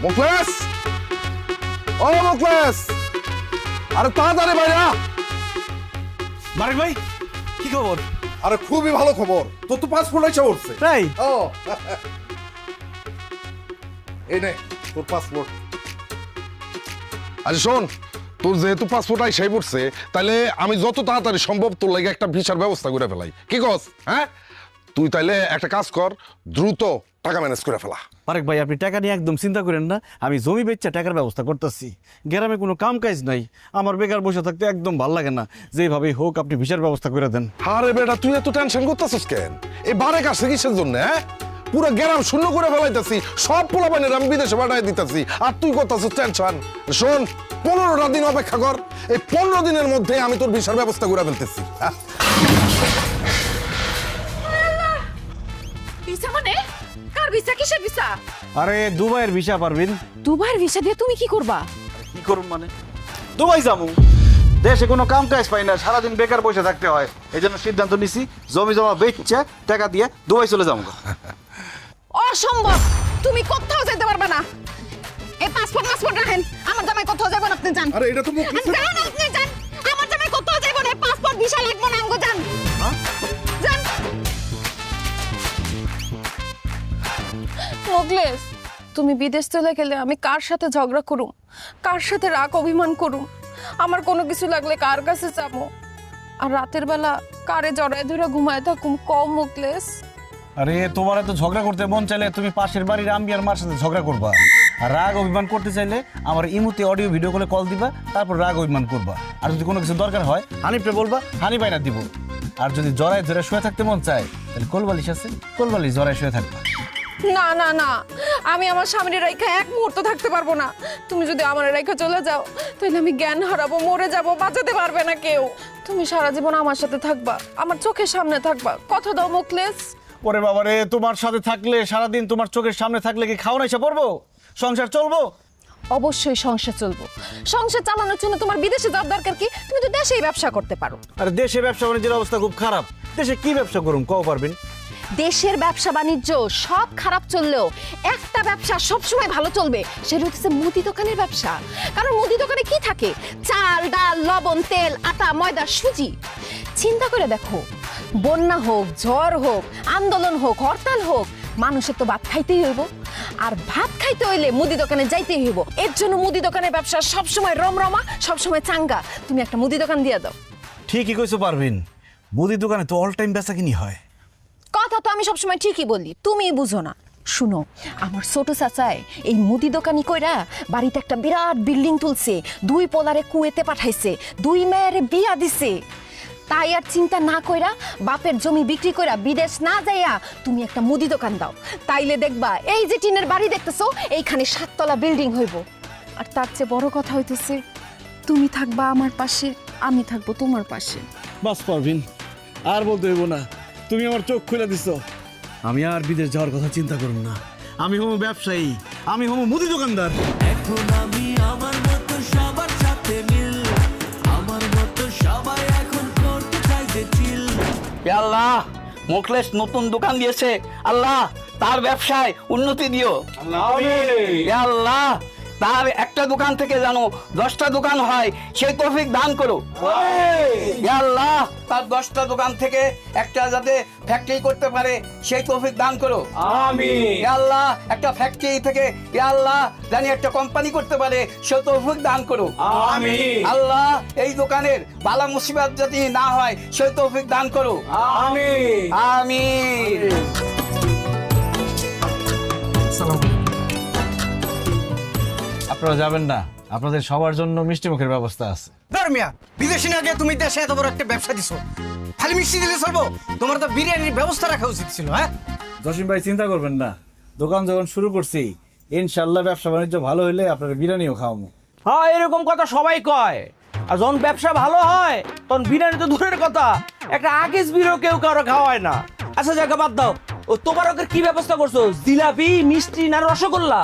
মুখলেস, ও মুখলেস, আরে তাড়াতাড়ি ভাইয়া। মারেক ভাই, কি খবর? আরে খুবই ভালো খবর, তোর তো পাসপোর্ট এসে উঠছে। তাই? ও এই নে তোর পাসপোর্ট। আরে শোন, তোর যেহেতু পাসপোর্ট আইসাই পড়ছে, তাহলে আমি যত তাড়াতাড়ি সম্ভব তোর লাগে একটা ভিসার ব্যবস্থা করে ফেলাই। কি কস? হ্যাঁ, তুই তাইলে একটা কাজ কর, দ্রুত টাকা ম্যানেজ করে ফেলা। মারেক ভাই, আপনি টাকা নিয়ে একদম চিন্তা করেন না, আমি জমি বেচা টাকার ব্যবস্থা করতেছি। গ্রামে কোনো কাম কাজ নাই, আমার বেকার বসে থাকতে একদম ভাল লাগে না। যেভাবেই হোক আপনি ভিসার ব্যবস্থা করে দেন। আরে বেটা, তুই এত টেনশন করতেছিস কেন? এই বারে কাছে কিসের জন্য? হ্যাঁ, পুরো গ্রাম শূন্য করে ফেলাইতেছি, সব পোলাপানের আমি বিদেশে পাঠাই দিতেছি, আর তুই করতেছিস টেনশন। শোন, 15টা দিন অপেক্ষা কর, এই 15 দিনের মধ্যে আমি তোর ভিসার ব্যবস্থা করে ফেলতেছি। ভিসা মানে? কার ভিসা? কিসের ভিসা? আরে দুবাইয়ের ভিসা পারবেন। দুবাইয়ের ভিসা দিয়ে তুমি কি করবা? কি করুন মানে? দুবাই যাবো। দেশে কোনো কাম কাজ পাই না, সারাদিন বেকার বসে থাকতে হয়। এই জন্য সিদ্ধান্ত নিছি, জমি জমা বেচছে টাকা দিয়ে দুবাই চলে যাবো। অসম্ভব, তুমি কোথাও যেতে পারবে না। এই পাসপোর্ট রাখেন, আমার জামাই কোথাও যাবেন আপনি যান। আরে এটা তো যান, আপনি যান, আমার জামাই কোথাও যাবেন না। পাসপোর্ট ভিসা লাগবে না, আমগো যান। যান। মুখলেস, তুমি বিদেশ চলে গেলে আমি কার সাথে ঝগড়া করুম, কার সাথে রাগ অভিমান করুম? আমার কোনো কিছু লাগলে কার কাছে যাবো? আর রাতের বেলা কারে জড়ায় ধরে ঘুমায় থাকুম? কম মুখলেস। আরে তোমার তো ঝগড়া করতে মন চাইলে তুমি পাশের বাড়ির আম্বি আর মার সাথে ঝগড়া করবা, আর রাগ অভিমান করতে চাইলে আমার ইমুতে অডিও ভিডিও করে কল দিবা, তারপর রাগ অভিমান করবা। আর যদি কোনো কিছু দরকার হয় হানিফে বলবা, হানি বাইনা দিব। আর যদি জড়ায় ধরে শুয়ে থাকতে মন চায়, তাহলে কোলবালিশ আছে, কোলবালিশ জড়ায় শুয়ে থাকবা। না না না, আমি আমার স্বামীর রেখা এক মুহূর্ত থাকতে পারবো না। তুমি যদি আমার রেখা চলে যাও, তাহলে আমি জ্ঞান হারাবো, মরে যাবো, বাঁচাতে পারবে না কেউ। তুমি সারা জীবন আমার সাথে থাকবা, আমার চোখের সামনে থাকবা, কথা দাও মুখলেস। ওরে বাবারে, তোমার সাথে থাকলে, সারাদিন তোমার চোখের সামনে থাকলে কি খাওয়া এসে পড়বো? সংসার চলবো? অবশ্যই সংসার চলবো। সংসার চালানোর জন্য তোমার বিদেশে যাওয়ার দরকার কি? তুমি তো দেশেই ব্যবসা করতে পারো। আর দেশে ব্যবসা বাণিজ্যের অবস্থা খুব খারাপ, দেশে কি ব্যবসা করুম কও পারবেন? দেশের ব্যবসা বাণিজ্য সব খারাপ চললেও একটা ব্যবসা সবসময় ভালো চলবে, সেটা হচ্ছে মুদি দোকানের ব্যবসা। কারণ মুদি দোকানে কি থাকে? চাল, ডাল, লবণ, তেল, আটা, ময়দা, সুজি। চিন্তা করে দেখো, বন্যা হোক, ঝড় হোক, আন্দোলন হোক, হরতাল হোক, মানুষের তো ভাত খাইতেই হইব। আর ভাত খাইতে হইলে মুদি দোকানে যাইতেই হইব। এর জন্য মুদি দোকানের ব্যবসা সবসময় রমরমা, সবসময় চাঙ্গা। তুমি একটা মুদি দোকান দিয়ে দাও। ঠিকই কইছো পারবেন, মুদি দোকানে তো অল টাইম বেচা কিনি হয়। কথা তো আমি সবসময় ঠিকই বলি, তুমি বুঝো না। শুনো, আমার ছোট চাচায় এই মুদি দোকানি কইরা বাড়িতে একটা বিরাট বিল্ডিং তুলছে, 2 পোলারে কুয়েতে পাঠাইছে, 2 মেয়েরে বিয়া দিছে। তাই আর চিন্তা না কইরা বাপের জমি বিক্রি কইরা বিদেশ না যাইয়া তুমি একটা মুদি দোকান দাও, তাইলে দেখবা এই যে টিনের বাড়ি দেখতেছো, এইখানে 7 তলা বিল্ডিং হইব। আর তার চেয়ে বড় কথা হইতেছে, তুমি থাকবা আমার পাশে, আমি থাকবো তোমার পাশে। বাস পারভিন, আর বলতে হইব না, তুমি আমার চোখ খুলে দিছো। আমি আর বিদেশ যাওয়ার কথা চিন্তা করুন না, আমি হবো ব্যবসায়ী, আমি হবো মুদি দোকানদার। এখন আমি আমার মতো সবার সাথে মিল, আমার মতো সবাই এখন করতে চাই যে চিল। আল্লাহ, মুখলেস নতুন দোকান দিয়েছে, আল্লাহ তার ব্যবসায় উন্নতি দিও। আল্লাহ, তার একটা দোকান থেকে জানো 10টা দোকান হয়, সেই তৌফিক দান করো। আল্লাহ, তার 10টা দোকান থেকে একটা যাতে ফ্যাক্টরি করতে পারে, সেই তৌফিক দান করো। আমিন। আল্লাহ, একটা ফ্যাক্টরি থেকে আল্লাহ জানি একটা কোম্পানি করতে পারে, সেই তৌফিক দান করো। আমিন। আল্লাহ, এই দোকানের বালা মুসিবত যদি না হয়, সেই তৌফিক দান করো। আমিন আমিন। আপনারা যাবেন না, আপনাদের সবার জন্য মিষ্টি মুখের ব্যবস্থা আছে। ধর্মিয়া, বিদেশি না গিয়ে তুমি দেশে এত বড় একটা ব্যবসা দিছো, খালি মিষ্টি দিলে চলবো? তোমার তো বিরিয়ানির ব্যবস্থা রাখা উচিত ছিল। হ্যাঁ জসিম ভাই, চিন্তা করবেন না, দোকান যখন শুরু করছি, ইনশাল্লাহ ব্যবসা বাণিজ্য ভালো হইলে আপনার বিরিয়ানিও খাওয়াবো। হ্যাঁ, এরকম কথা সবাই কয়। আর যখন ব্যবসা ভালো হয়, তখন বিরিয়ানি তো দূরের কথা, একটা আগেজ বিরও কেউ কারো খাওয়ায় না। আচ্ছা জায়গা বাদ দাও, ও তোবারকের কি ব্যবস্থা করছো? জিলাপি, মিষ্টি না রসগোল্লা?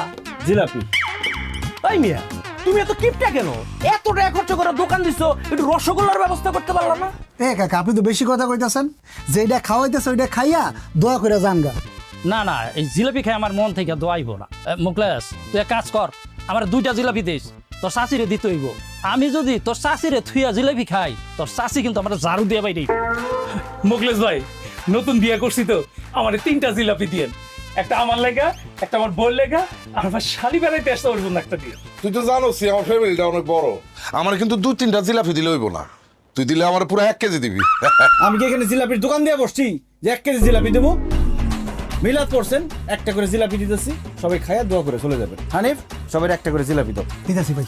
জিলাপি। তাই মিয়া, তুমি এত কিপটা কেন? এত টাকা খরচ করে দোকান দিছো, একটু রসগোল্লার ব্যবস্থা করতে পারলাম না? কাকা, আপনি তো বেশি কথা কইতাছেন, যেটা খাওয়াইতেছে ওইটা খাইয়া দোয়া করে জানগা। না না, এই জিলাপি খাই আমার মন থেকে দোয়াইব না। মুকলেশ, তুই এক কাজ কর, আমার 2টা জিলাপি দিস, তোর শাশিরে দিতে হইব। আমি যদি তোর শাশিরে থুইয়া জিলাপি খাই, তোর শাশি কিন্তু আমার ঝাড়ু দিয়ে বাইরে। মুকলেশ ভাই, নতুন বিয়ে করছি তো, আমার 3টা জিলাপি দিয়েন, একটা আমার লেগা, একটা আমার বোন লেগা, আর আমার শালি বেড়াইতে আসতে পারবো না একটা দিয়ে। তুই তো জানোসই আমার ফ্যামিলিটা অনেক বড়, আমার কিন্তু 2-3টা জিলাপি দিলে হইব না, তুই দিলে আমার পুরো 1 কেজি দিবি। আমি কি এখানে জিলাপির দোকান দিয়ে বসছি যে 1 কেজি জিলাপি দেবো? মিলাদ করছেন, একটা করে জিলাপি দিতেছি, সবাই খায়া দোয়া করে চলে যাবেন। হানিফ, সবাই একটা করে জিলাপি দাও। ঠিক আছে ভাই।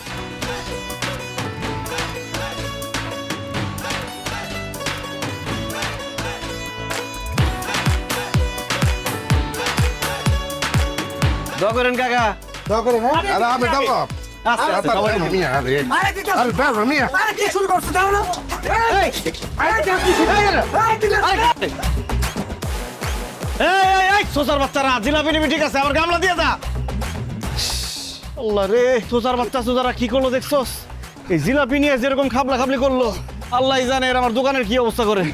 দোয়া করেন কাকা। দোয়া করে হ্যাঁ। আরে আমি দাও আস্তে আস্তে সবাই খান। আরে দাও মিয়া আরে কি শুরু করছো দাও না। এই এই সোসার বাচ্চারা, জিলাপি নিবি ঠিক আছে, আমার গামলা দিয়ে দা। আল্লাহ রে, সোসার বাচ্চা সোজারা কি করলো দেখছস? এই জিলাপি নিয়ে যেরকম খাবলা খাবলি করলো, আল্লাহ জানে এর আমার দোকানের কি অবস্থা করে।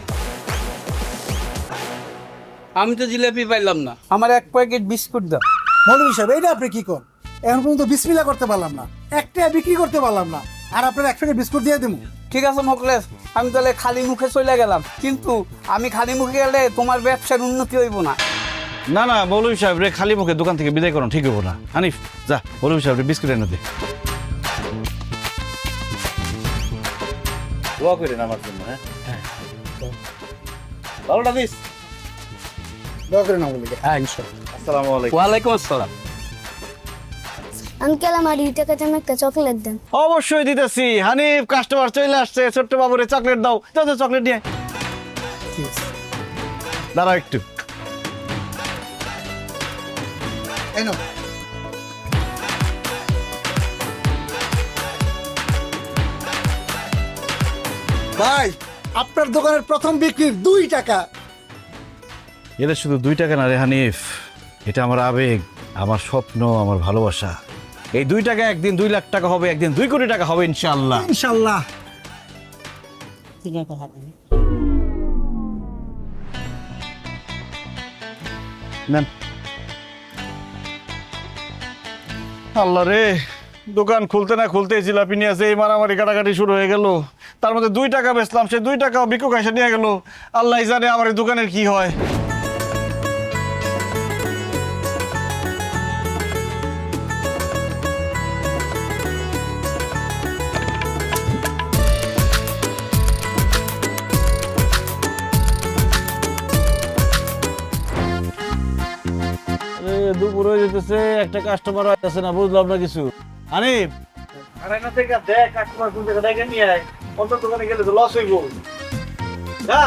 আমি তো জিলাপি পাইলাম না, আমার 1 প্যাকেট বিস্কুট দাও। মৌলভী সাহেব এইটা আপনি কি করেন? এখন পর্যন্ত বিসমিল্লাহ করতে পারলাম না, একটা বিক্রি করতে পারলাম না, আর আপনার 1 প্যাকেট বিস্কুট দিয়ে দেবো। ঠিক আছে মোকলেশ, আমি তাহলে খালি মুখে চলে গেলাম, কিন্তু আমি খালি মুখে গেলে তোমার ব্যবসার উন্নতি হইব না। না না, মৌলভী সাহেব রে খালি মুখে দোকান থেকে বিদায় করুন, ঠিক হবো না। হানিফ যা, মৌলভী সাহেব রে বিস্কুট এনে দে। দোয়া করেন আমার জন্য। হ্যাঁ, ভালোটা দিস। দোয়া করে না বলি। হ্যাঁ ইনশাআল্লাহ। আসসালামু আলাইকুম। ওয়ালাইকুম আসসালাম। আঙ্কেল আমার 2 টাকা দাম একটা চকলেট দেন। অবশ্যই দিতেছি। হানিফ, কাস্টমার চলে আসছে, ছোট্ট বাবুরে চকলেট দাও। যাও যাও, চকলেট নিয়ে আয়। দাঁড়াও একটু। এই নাও। ভাই, আপনার দোকানের প্রথম বিক্রির 2 টাকা। এটা শুধু 2 টাকা না রে হানিফ, এটা আমার আবেগ, আমার স্বপ্ন, আমার ভালোবাসা। এই 2 টাকা একদিন 2 লাখ টাকা হবে, একদিন 2 কোটি টাকা হবে ইনশাআল্লাহ। ইনশাআল্লাহ। নেন। আল্লাহ রে, দোকান খুলতে না খুলতে জিলাপি নিয়ে আসে, এই মারামারি কাটাকাটি শুরু হয়ে গেল। তার মধ্যে 2 টাকা বেচলাম, সে 2 টাকাও ভিক্ষুক এসে নিয়ে গেল। আল্লাহ জানে আমার এই দোকানের কি হয়। দুপুর হয়ে যেতেছে, একটা কাস্টমার আসছে না, বুঝলাম না কিছু। হানিফ, আড়াইনা থেকে দেখ কাস্টমার কোন জায়গা দেখে নিয়ে আয়, অন্য দোকানে গেলে তো লস হইব। যা।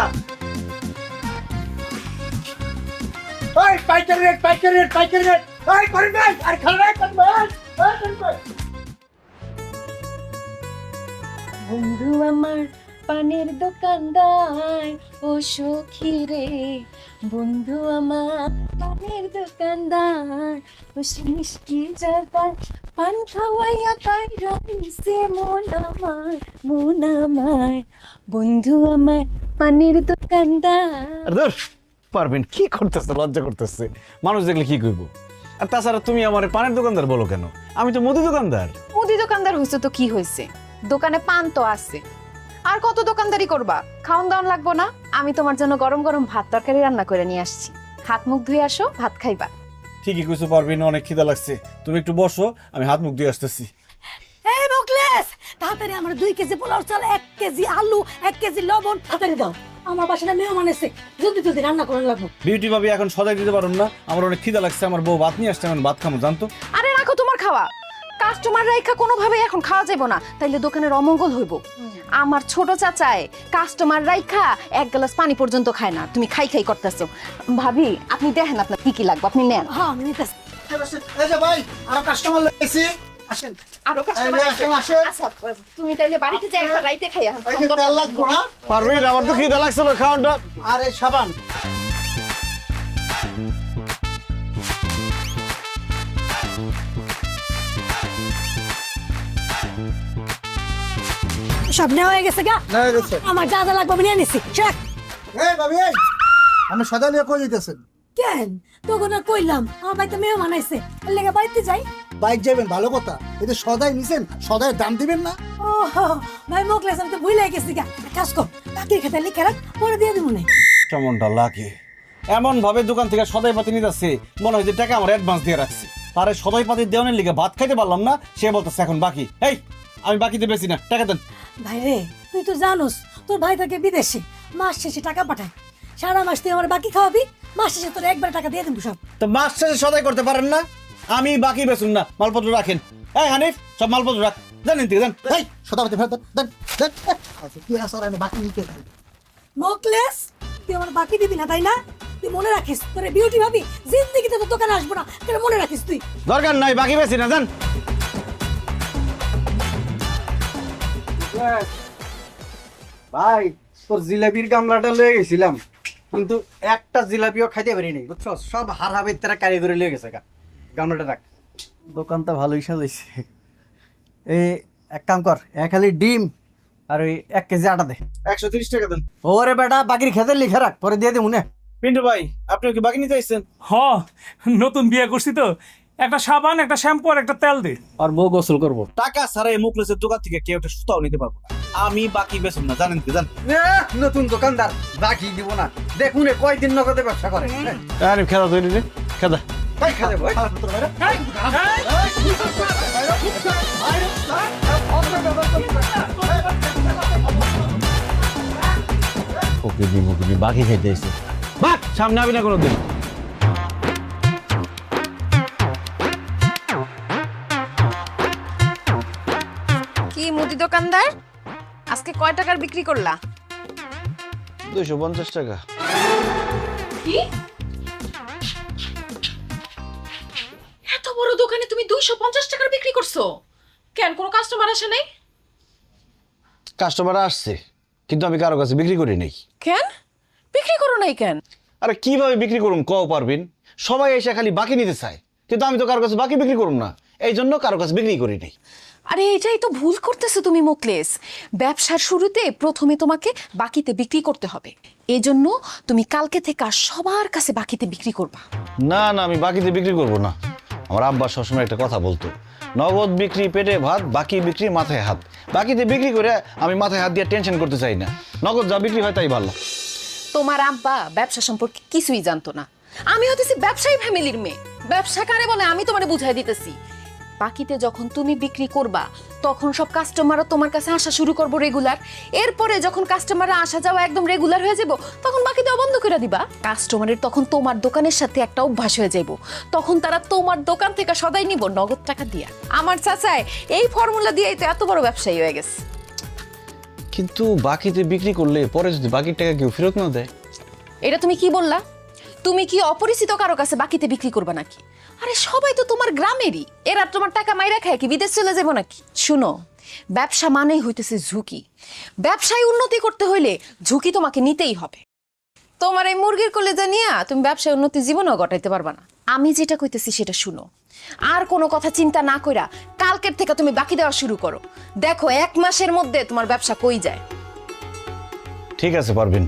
এই পাইকারি রেট, পাইকারি রেট, পাইকারি রেট। এই করেন ভাই, আর খান ভাই, খান ভাই। এই করেন ভাই। বন্ধু আমার পানের দোকানদার, ও সখী রে, বন্ধু আমার পানের দোকানদার, ও মিষ্টি জায়গায় পান খাওয়াইয়া তাই রইছে মন আমার, বন্ধু আমার পানের দোকানদার। ধুর, পারবেন কি করতেছে, লজ্জা করতেছে, মানুষ দেখলে কি কইব। আর তাছাড়া তুমি আমার পানের দোকানদার বলো কেন? আমি তো মুদি দোকানদার। মুদি দোকানদার হইছে তো কি হইছে, দোকানে পান তো আছে, আর কত দোকানদারি করবা? খাওন দাওন লাগবো না? আমি তোমার জন্য গরম গরম ভাত তরকারি রান্না করে নিয়ে আসছি, হাত মুখ ধুয়ে আসো, ভাত খাইবা। ঠিকই কইছো পারবেন, অনেক খিদা লাগছে, তুমি একটু বসো, আমি হাত মুখ দিয়ে আসতেছি। এই মুকলেশ, তাড়াতাড়ি আমার 2 কেজি পোলাও চাল, 1 কেজি আলু, 1 কেজি লবণ তাড়াতাড়ি দাও। আমার বাসায় মেহমান এসে, জলদি জলদি রান্না করে লাগবো। বিউটি ভাবি এখন সদাই দিতে পারুন না, আমার অনেক খিদা লাগছে, আমার বউ ভাত নিয়ে আসছে, আমি ভাত খামো জানতো। আরে রাখো তোমার খাওয়া, কাস্টমার রাইখা কোনোভাবে এখন খাওয়া যাইব না, তাইলে দোকানের অমঙ্গল হইব। আমার ছোট চাচায় কাস্টমার রাইখা 1 গ্লাস পানি পর্যন্ত খায় না, তুমি খাই খাই করতেছো। ভাবি আপনি দেখেন আপনার কি কি লাগবে, আপনি নেন। হ্যাঁ আমি নিতেছি। এই যে ভাই, আর কাস্টমার লাইছি, আসেন। আরো এই কাস্টমার যে আসেন, আসেন। আচ্ছা, তুমি তাইলে বাড়িতে যাই একটা রাইতে খাইয়া। এই যে তেল লাগবো না? পারবেন, আমার তো খিদা লাগছিল, খাওয়ানটা। আর এই সাবান। সব নেওয়া হয়ে গেছে গা? না গেছে। আমার যা যা লাগবে আমি নিয়ে নিছি। চেক। এই ভাবি, এই আমি সদা নিয়ে কই দিতেছেন? কেন তখন আর কইলাম আমার বাড়িতে মেহমান আইছে এর লেগে বাড়িতে যাই। বাইক যাবেন ভালো কথা, এই যে সদাই নিছেন সদাই দাম দিবেন না। ও ভাই মোকলেস আমি তো ভুলে গেছি গা। কাজ কর বাকির খাতা লিখে রাখ, পরে দিয়ে দিব না। কেমনটা লাগে এমন ভাবে দোকান থেকে সদাই পাতি নিতেছে মনে হয় যে টাকা আমার অ্যাডভান্স দিয়ে রাখছি, তারে সদাই পাতি দেওয়ানের লিগে ভাত খাইতে পারলাম না, সে বলতেছে এখন বাকি। এই আমি বাকিতে বেশি না, টাকা দেন। ভাই রে তুই তো জানোস তোর ভাই থাকে বিদেশে, মাস শেষে টাকা পাঠায়। সারা মাস তুই আমার বাকি খাওয়াবি, মাস শেষে তোর একবার টাকা দিয়ে দেবো সব। তো মাস শেষে সদাই করতে পারেন না, আমি বাকি বেচুন না, মালপত্র রাখেন। এই হানিফ সব মালপত্র রাখ, জানেন থেকে জান। এই সদাপতি ফেরত দেন দেন। আচ্ছা তুই আসর আমি বাকি নিতে যাই। মোকলেস তুই আমার বাকি দিবি না তাই না? তুই মনে রাখিস তোরে বিউটি ভাবি জিন্দেগিতে তো দোকানে আসবো না, তোরে মনে রাখিস তুই। দরকার নাই, বাকি বেশি না, জান। ভাই তোর জিলাপির গামলাটা লয়ে গেছিলাম, কিন্তু একটা জিলাপিও খাইতে পারি নাই বুঝছো, সব হারাবের তারা কারিগরি লয়ে গেছে গামলাটা রাখ। দোকানটা ভালোই সাজাইছে। এই এক কাম কর, এক খালি ডিম আর ওই 1 কেজি আটা দে। 130 টাকা দেন। ওরে বেটা বাকির খেতে লিখে রাখ, পরে দিয়ে দেবো না। পিন্টু ভাই আপনি কি বাকি নিতে আসছেন? হ, নতুন বিয়ে করছি তো, একটা সাবান, একটা শ্যাম্পু আর একটা তেল দে। আর বউ গোসল করবো। টাকা ছাড়া এই মুখলেসের দোকান থেকে কেউ একটা সুতাও নিতে পারবো না, আমি বাকি বেচুন না, জানেন কি জান। নতুন দোকানদার বাকি দিব না, দেখুন কয়দিন নগদে ব্যবসা করে। আরে খেদা তৈরি রে, খেদা। বাকি খাইতে এসে বাক সামনে আবি না কোনোদিন। কি মুদি দোকানদার, আজকে কয় টাকার বিক্রি করলা? 250 টাকা। কি এত বড় দোকানে তুমি 250 টাকার বিক্রি করছো? কেন কোনো কাস্টমার আসে নাই? কাস্টমার আসছে কিন্তু আমি কারো কাছে বিক্রি করি নাই। কেন বিক্রি করো নাই কেন? আরে কিভাবে বিক্রি করুম কও পারবিন, সবাই এসে খালি বাকি নিতে চায়, কিন্তু আমি তো কারো কাছে বাকি বিক্রি করুম না, এই জন্য কারো কাছে বিক্রি করি নাই। আরে এটাই তো ভুল করতেছো তুমি মোকলেস। ব্যবসার শুরুতে প্রথমে তোমাকে বাকিতে বিক্রি করতে হবে, এজন্য তুমি কালকে থেকে আর সবার কাছে বাকিতে বিক্রি করবা। না না আমি বাকিতে বিক্রি করব না। আমার আব্বা সবসময় একটা কথা বলতো, নগদ বিক্রি পেটে ভাত, বাকি বিক্রি মাথায় হাত। বাকিতে বিক্রি করে আমি মাথায় হাত দিয়ে টেনশন করতে চাই না, নগদ যা বিক্রি হয় তাই ভালো। তোমার আব্বা ব্যবসা সম্পর্কে কিছুই জানতো না, আমি হতেছি ব্যবসায়ী ফ্যামিলির মেয়ে। ব্যবসা কারে বলে আমি তোমারে বুঝাই দিতেছি। বাকিতে যখন তুমি বিক্রি করবা তখন সব কাস্টমাররা তোমার কাছে আসা শুরু করবো রেগুলার। এরপরে যখন কাস্টমাররা আসা যাওয়া একদম রেগুলার হয়ে যাব, তখন বাকি দেওয়া বন্ধ করে দিবা। কাস্টমারের তখন তোমার দোকানের সাথে একটা অভ্যাস হয়ে যাব, তখন তারা তোমার দোকান থেকে সদাই নিব নগদ টাকা দিয়া। আমার চাচায় এই ফর্মুলা দিয়েই তো এত বড় ব্যবসায়ী হয়ে গেছে। কিন্তু বাকিতে বিক্রি করলে পরে যদি বাকির টাকা কেউ ফেরত না দেয়? এটা তুমি কি বললা? তুমি কি অপরিচিত কারো কাছে বাকিতে বিক্রি করবা নাকি? আরে সবাই তো তোমার গ্রামেরই, এরা তোমার টাকা মাইরা খায় কি বিদেশ চলে যাবো নাকি? শুনো, ব্যবসা মানেই হইতেছে ঝুঁকি। ব্যবসায় উন্নতি করতে হইলে ঝুঁকি তোমাকে নিতেই হবে। তোমার এই মুরগির কলেজা নিয়ে তুমি ব্যবসায় উন্নতি জীবনেও ঘটাইতে পারবা না। আমি যেটা কইতেছি সেটা শুনো, আর কোনো কথা চিন্তা না কইরা কালকের থেকে তুমি বাকি দেওয়া শুরু করো। দেখো 1 মাসের মধ্যে তোমার ব্যবসা কই যায়। ঠিক আছে পারবেন,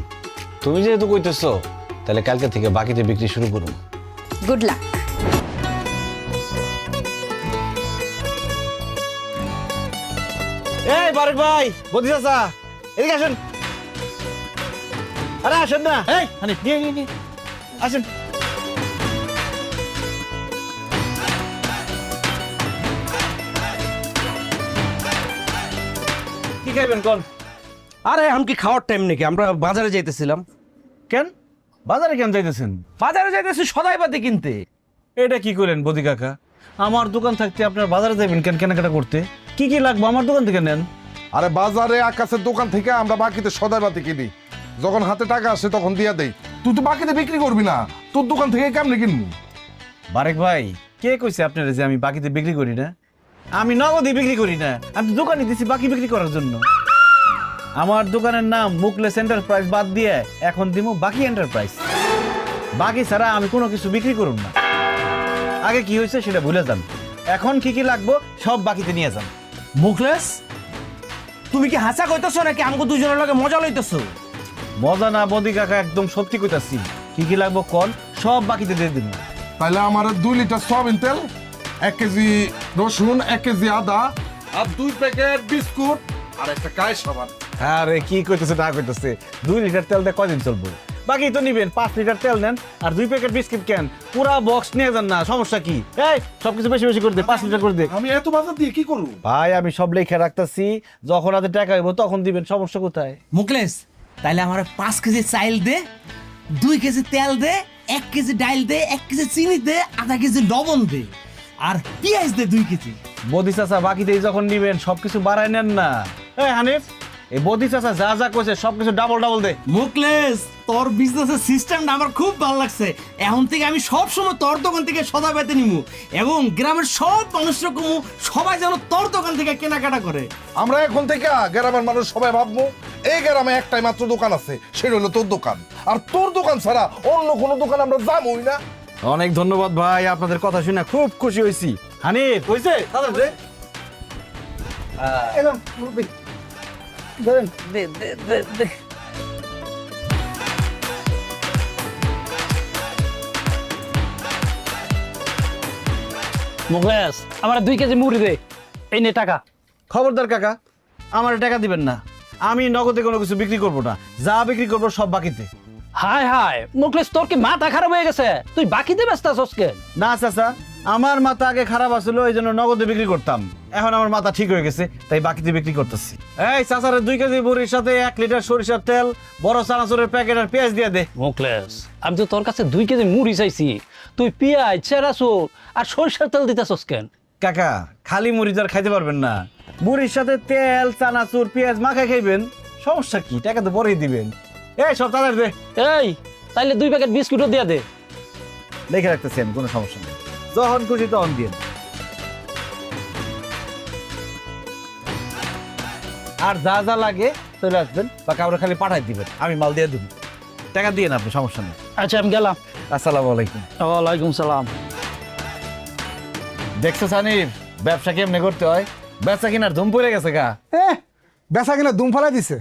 তুমি যেহেতু কইতেছো তাহলে কালকে থেকে বাকিতে বিক্রি শুরু করুন। Good luck. এই বারেক ভাই, বদি চাচা এদিকে আসেন। আরে আসেন না, এই হানিফ নিয়ে নিয়ে নিয়ে আসেন। কি খাইবেন কোন? আরে এখন কি খাওয়ার টাইম নাকি? আমরা বাজারে যাইতেছিলাম। কেন বাজারে কেন যাইতেছেন? বাজারে যাইতেছি সদাই পাতি কিনতে। এটা কি করেন বদি কাকা? আমার দোকান থাকতে আপনার বাজারে যাবেন কেন কেনাকাটা করতে? কি কি লাগবে আমার দোকান থেকে নেন। আরে বাজারে আকাশের দোকান থেকে আমরা বাকিতে সদাই বাতি কিনি, যখন হাতে টাকা আসে তখন দিয়া দেই। তুই তো বাকিতে বিক্রি করবি না, তোর দোকান থেকে কেমনে কিনবো? বারেক ভাই কে কইছে আপনারা যে আমি বাকিতে বিক্রি করি না? আমি নগদই বিক্রি করি না, আমি দোকানে দিছি বাকি বিক্রি করার জন্য। আমার দোকানের নাম মুকলেস এন্টারপ্রাইজ বাদ দিয়ে এখন দিমু বাকি এন্টারপ্রাইজ। বাকি ছাড়া আমি কোনো কিছু বিক্রি করুম না। আগে কি হয়েছে সেটা ভুলে যান, এখন কি কি লাগবো সব বাকিতে নিয়ে যান। মুখলেস তুমি কি হাসা কইতেছো নাকি আমাকে দুজনের লগে মজা লইতেছো? মজা না বদি কাকা, একদম সত্যি কইতাছি। কি কি লাগবো কোন সব বাকিতে দিয়ে দিন। তাহলে আমার 2 লিটার সয়াবিন তেল, 1 কেজি রসুন, 1 কেজি আদা, আর 2 প্যাকেট বিস্কুট, আর একটা কায় সাবান। আরে কি কইতেছে না কইতেছে, 2 লিটার তেল দিয়ে কদিন চলবে? বাকি তো নিবেন, 5 লিটার তেল নেন আর 2 প্যাকেট বিস্কিট কেন, পুরা বক্স নিয়ে যান না, সমস্যা কি? এই সবকিছু বেশি বেশি করে দে, 5 লিটার করে দে। আমি এত বাজার দিয়ে কি করব? ভাই আমি সব লেখা রাখতাছি, যখন হাতে টাকা হইব তখন দিবেন, সমস্যা কোথায়? মুকলেশ তাইলে আমার 5 কেজি চাইল দে, 2 কেজি তেল দে, 1 কেজি ডাইল দে, 1 কেজি চিনি দে, আধা কেজি লবণ দে, আর পেঁয়াজ দে 2 কেজি। বদি চাচা বাকিতেই যখন নিবেন সবকিছু বাড়াই নেন না। এই হানিফ, এই বদি চাচা যা যা কইছে সবকিছু ডাবল ডাবল দে। মুকলেশ তোর বিজনেসের সিস্টেমটা আমার খুব ভালো লাগছে। এখন থেকে আমি সব সময় তোর দোকান থেকে সদা পেতে নিমু এবং গ্রামের সব মানুষরা কমু, সবাই যেন তোর দোকান থেকে কেনাকাটা করে। আমরা এখন থেকে গ্রামের মানুষ সবাই ভাববো এই গ্রামে একটাই মাত্র দোকান আছে, সেটা হলো তোর দোকান। আর তোর দোকান ছাড়া অন্য কোনো দোকান আমরা যাবোই না। অনেক ধন্যবাদ ভাই, আপনাদের কথা শুনে খুব খুশি হয়েছি। হানিফ হইছে দাদা দে। ধরেন দে দে দে দে। মুকেশ আমার 2 কেজি মুড়ি দে, এই নে টাকা। খবরদার কাকা, আমার টাকা দিবেন না, আমি নগদে কোনো কিছু বিক্রি করব না, যা বিক্রি করব সব বাকিতে। হায় হায় মুকেশ, তোর কি মাথা খারাপ হয়ে গেছে? তুই বাকিতে ব্যস্ত আছিস কেন? না চাচা, আমার মাথা আগে খারাপ আসলো, এই জন্য নগদে বিক্রি করতাম, এখন আমার মাথা ঠিক হয়ে গেছে তাই বাকিতে বিক্রি করতেছি। এই চাচারে 2 কেজি মুড়ির সাথে 1 লিটার সরিষার তেল, বড় চানাচুরের প্যাকেট আর পেঁয়াজ দিয়ে দে। মুকেশ আমি তো তোর কাছে 2 কেজি মুড়ি চাইছি, তুই পেঁয়াজ, চেরাচুর আর সরিষার তেল দিতেছস কেন? কাকা খালি মুড়ি তো আর খাইতে পারবেন না, মুড়ির সাথে তেল, চানাচুর, পেঁয়াজ মাখায় খাইবেন, সমস্যা কি? টাকা তো পরেই দিবেন। এই সব তাদের দে। এই তাইলে 2 প্যাকেট বিস্কুটও দিয়ে দে। লিখে রাখতেছি আমি, কোনো সমস্যা নেই, যখন খুশি তখন দিন। আর যা যা লাগে চলে আসবেন বা কাউরে খালি পাঠাই দিবেন, আমি মাল দিয়ে দেব, টাকা দিয়ে না আপনি, সমস্যা নেই। আচ্ছা আমি গেলাম। আসসালামু আলাইকুম। ওয়ালাইকুম সালাম। দেখছো সানিফ, ব্যবসা কেমনে করতে হয়? ব্যবসা কিনার ধুম পড়ে গেছে গা। বেচা কিনা দুম ফেলাই দিছে,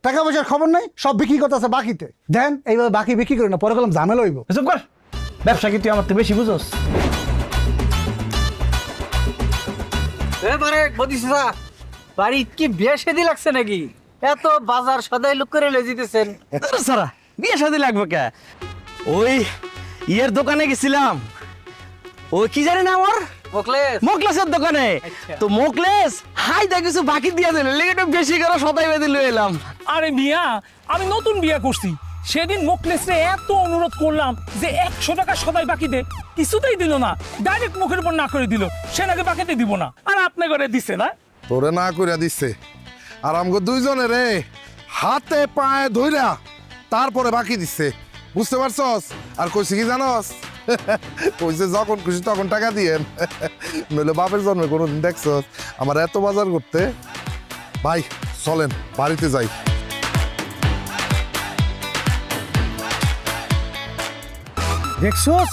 টাকা পয়সার খবর নাই, সব বিক্রি করতেছে বাকিতে। দেন এইভাবে বাকি বিক্রি করে না, পরে গেলাম ঝামেলা হইব। চুপ কর, ব্যবসা কি তুই আমার তো বেশি বুঝোস? এবারে বদিসা বাড়ি কি বিয়ে শাদী লাগছে নাকি? এত বাজার সদাই লুক করে লয়ে যেতেছেন। সারা বিয়ে শাদী লাগবে কে? ওই ইয়ের দোকানে গেছিলাম, ওই কি জানি না আমার মুকলেশ মোকলেসের দোকানে। তো মোকলেস হাই দা কিছু বাকি দিয়ে দিল, লেগে একটু বেশি করে সদাই বেঁধে লয়ে এলাম। আরে মিয়া, আমি নতুন বিয়া করছি, সেদিন মোকলেসে এত অনুরোধ করলাম যে 100 টাকা সদাই বাকি দে, কিছুতেই দিল না, ডাইরেক্ট মুখের উপর না করে দিল, সে নাকি বাকিতে দিব না, আর আপনি করে দিছে না। তোরে না কইরা দিচ্ছে, আর আমগো দুইজনে রে হাতে পায়ে ধইরা তারপরে বাকি দিচ্ছে, বুঝতে পারছস? আর কইছে কি জানস? কইছে যখন খুশি তখন টাকা দিয়েন, নইলে বাপের জন্মে কোনোদিন দেখছস আমার এত বাজার করতে? ভাই চলেন বাড়িতে যাই। দেখছস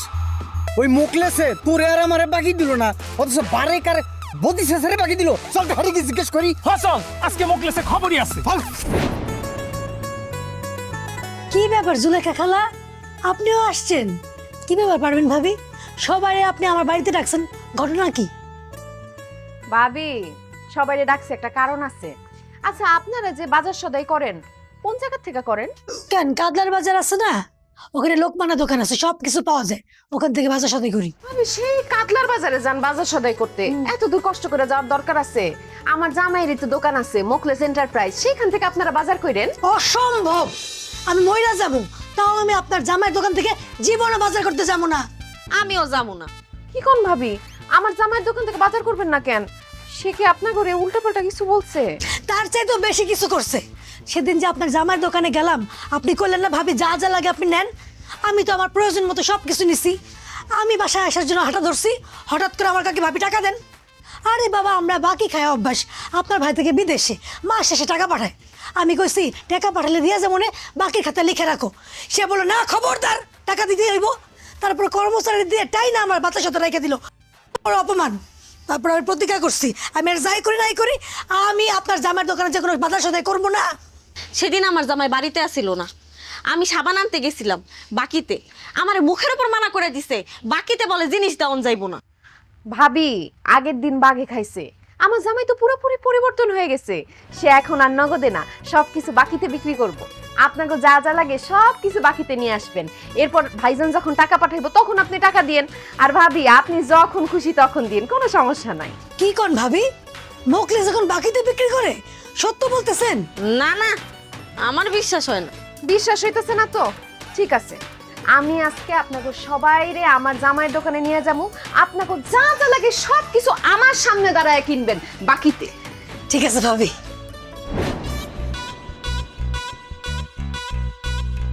ওই মুকলেসে তোরে আর আমারে বাকি দিল না, অথচ বারে কারে বদিসা সারে বাকি দিল। চল হারিকে জিজ্ঞেস করি। হাসন, আজকে মোকলেসে খবরই আছে। কি ব্যাপার জুলেখা খালা, আপনিও আসছেন? কি ব্যাপার পারবেন ভাবি, সবাই আপনি আমার বাড়িতে ডাকছেন, ঘটনা কি? ভাবি সবাইরে ডাকছে একটা কারণ আছে। আচ্ছা আপনারা যে বাজার সদাই করেন কোন জায়গা থেকে করেন? কেন কাদলার বাজার আছে না, ওখানে লোকমানা দোকান আছে, সব কিছু পাওয়া যায়, ওখান থেকে বাজার সদাই করি। আমি সেই কাতলার বাজারে যান বাজার সদাই করতে, এত দূর কষ্ট করে যাওয়ার দরকার আছে? আমার জামাইয়ের তো দোকান আছে মোকলেস এন্টারপ্রাইজ, সেখান থেকে আপনারা বাজার করেন? অসম্ভব, আমি মহিলা যাব, তাও আমি আপনার জামাইয়ের দোকান থেকে জীবনে বাজার করতে যাবো না। আমিও যাবো না। কি কোন ভাবি, আমার জামাইয়ের দোকান থেকে বাজার করবেন না কেন? সে কি আপনার ঘরে উল্টাপাল্টা কিছু বলছে? তার চাইতেও বেশি কিছু করছে। সেদিন যে আপনার জামাইয়ের দোকানে গেলাম, আপনি করলেন না ভাবি যা যা লাগে আপনি নেন, আমি তো আমার প্রয়োজন মতো সব কিছু নিছি। আমি বাসায় আসার জন্য হাঁটা ধরছি, হঠাৎ করে আমার কাকে ভাবি টাকা দেন। আরে বাবা আমরা বাকি খাই অভ্যাস, আপনার ভাই থেকে বিদেশে মাস শেষে টাকা পাঠায়, আমি কইছি টাকা পাঠালে দিয়া যেমন বাকি খাতা লিখে রাখো, সে বললো না খবরদার টাকা দিতে হইব। তারপর কর্মচারী দিয়ে টাই না আমার বাতাস হতে রেখে দিল, অপমান। তারপর আমি প্রতিজ্ঞা করছি আমি আর যাই করি নাই করি আমি আপনার জামাইয়ের দোকানে যে কোনো বাজার সদাই করবো না। সেদিন আমার জামাই বাড়িতে আসিল না, আমি সাবান আনতে গেছিলাম বাকিতে, আমার মুখের উপর মানা করে দিছে, বাকিতে বলে জিনিস দেওয়ান যাইব না। ভাবি আগের দিন বাঘে খাইছে, আমার জামাই তো পুরোপুরি পরিবর্তন হয়ে গেছে। সে এখন আর নগদে না, সবকিছু বাকিতে বিক্রি করব। আপনাকে যা যা লাগে সব কিছু বাকিতে নিয়ে আসবেন। এরপর ভাইজান যখন টাকা পাঠাইবো তখন আপনি টাকা দিয়েন। আর ভাবি আপনি যখন খুশি তখন দিন, কোনো সমস্যা নাই। কি কোন ভাবি, মোকলেস যখন বাকিতে বিক্রি করে? সত্য বলতেছেন? না না, আমার বিশ্বাস হয় না। বিশ্বাস হইতেছে না তো ঠিক আছে, আমি আজকে আপনাকে সবাইরে আমার জামাইয়ের দোকানে নিয়ে যাবো। আপনাকে যা যা লাগে সব কিছু আমার সামনে দাঁড়ায় কিনবেন বাকিতে। ঠিক আছে ভাবি।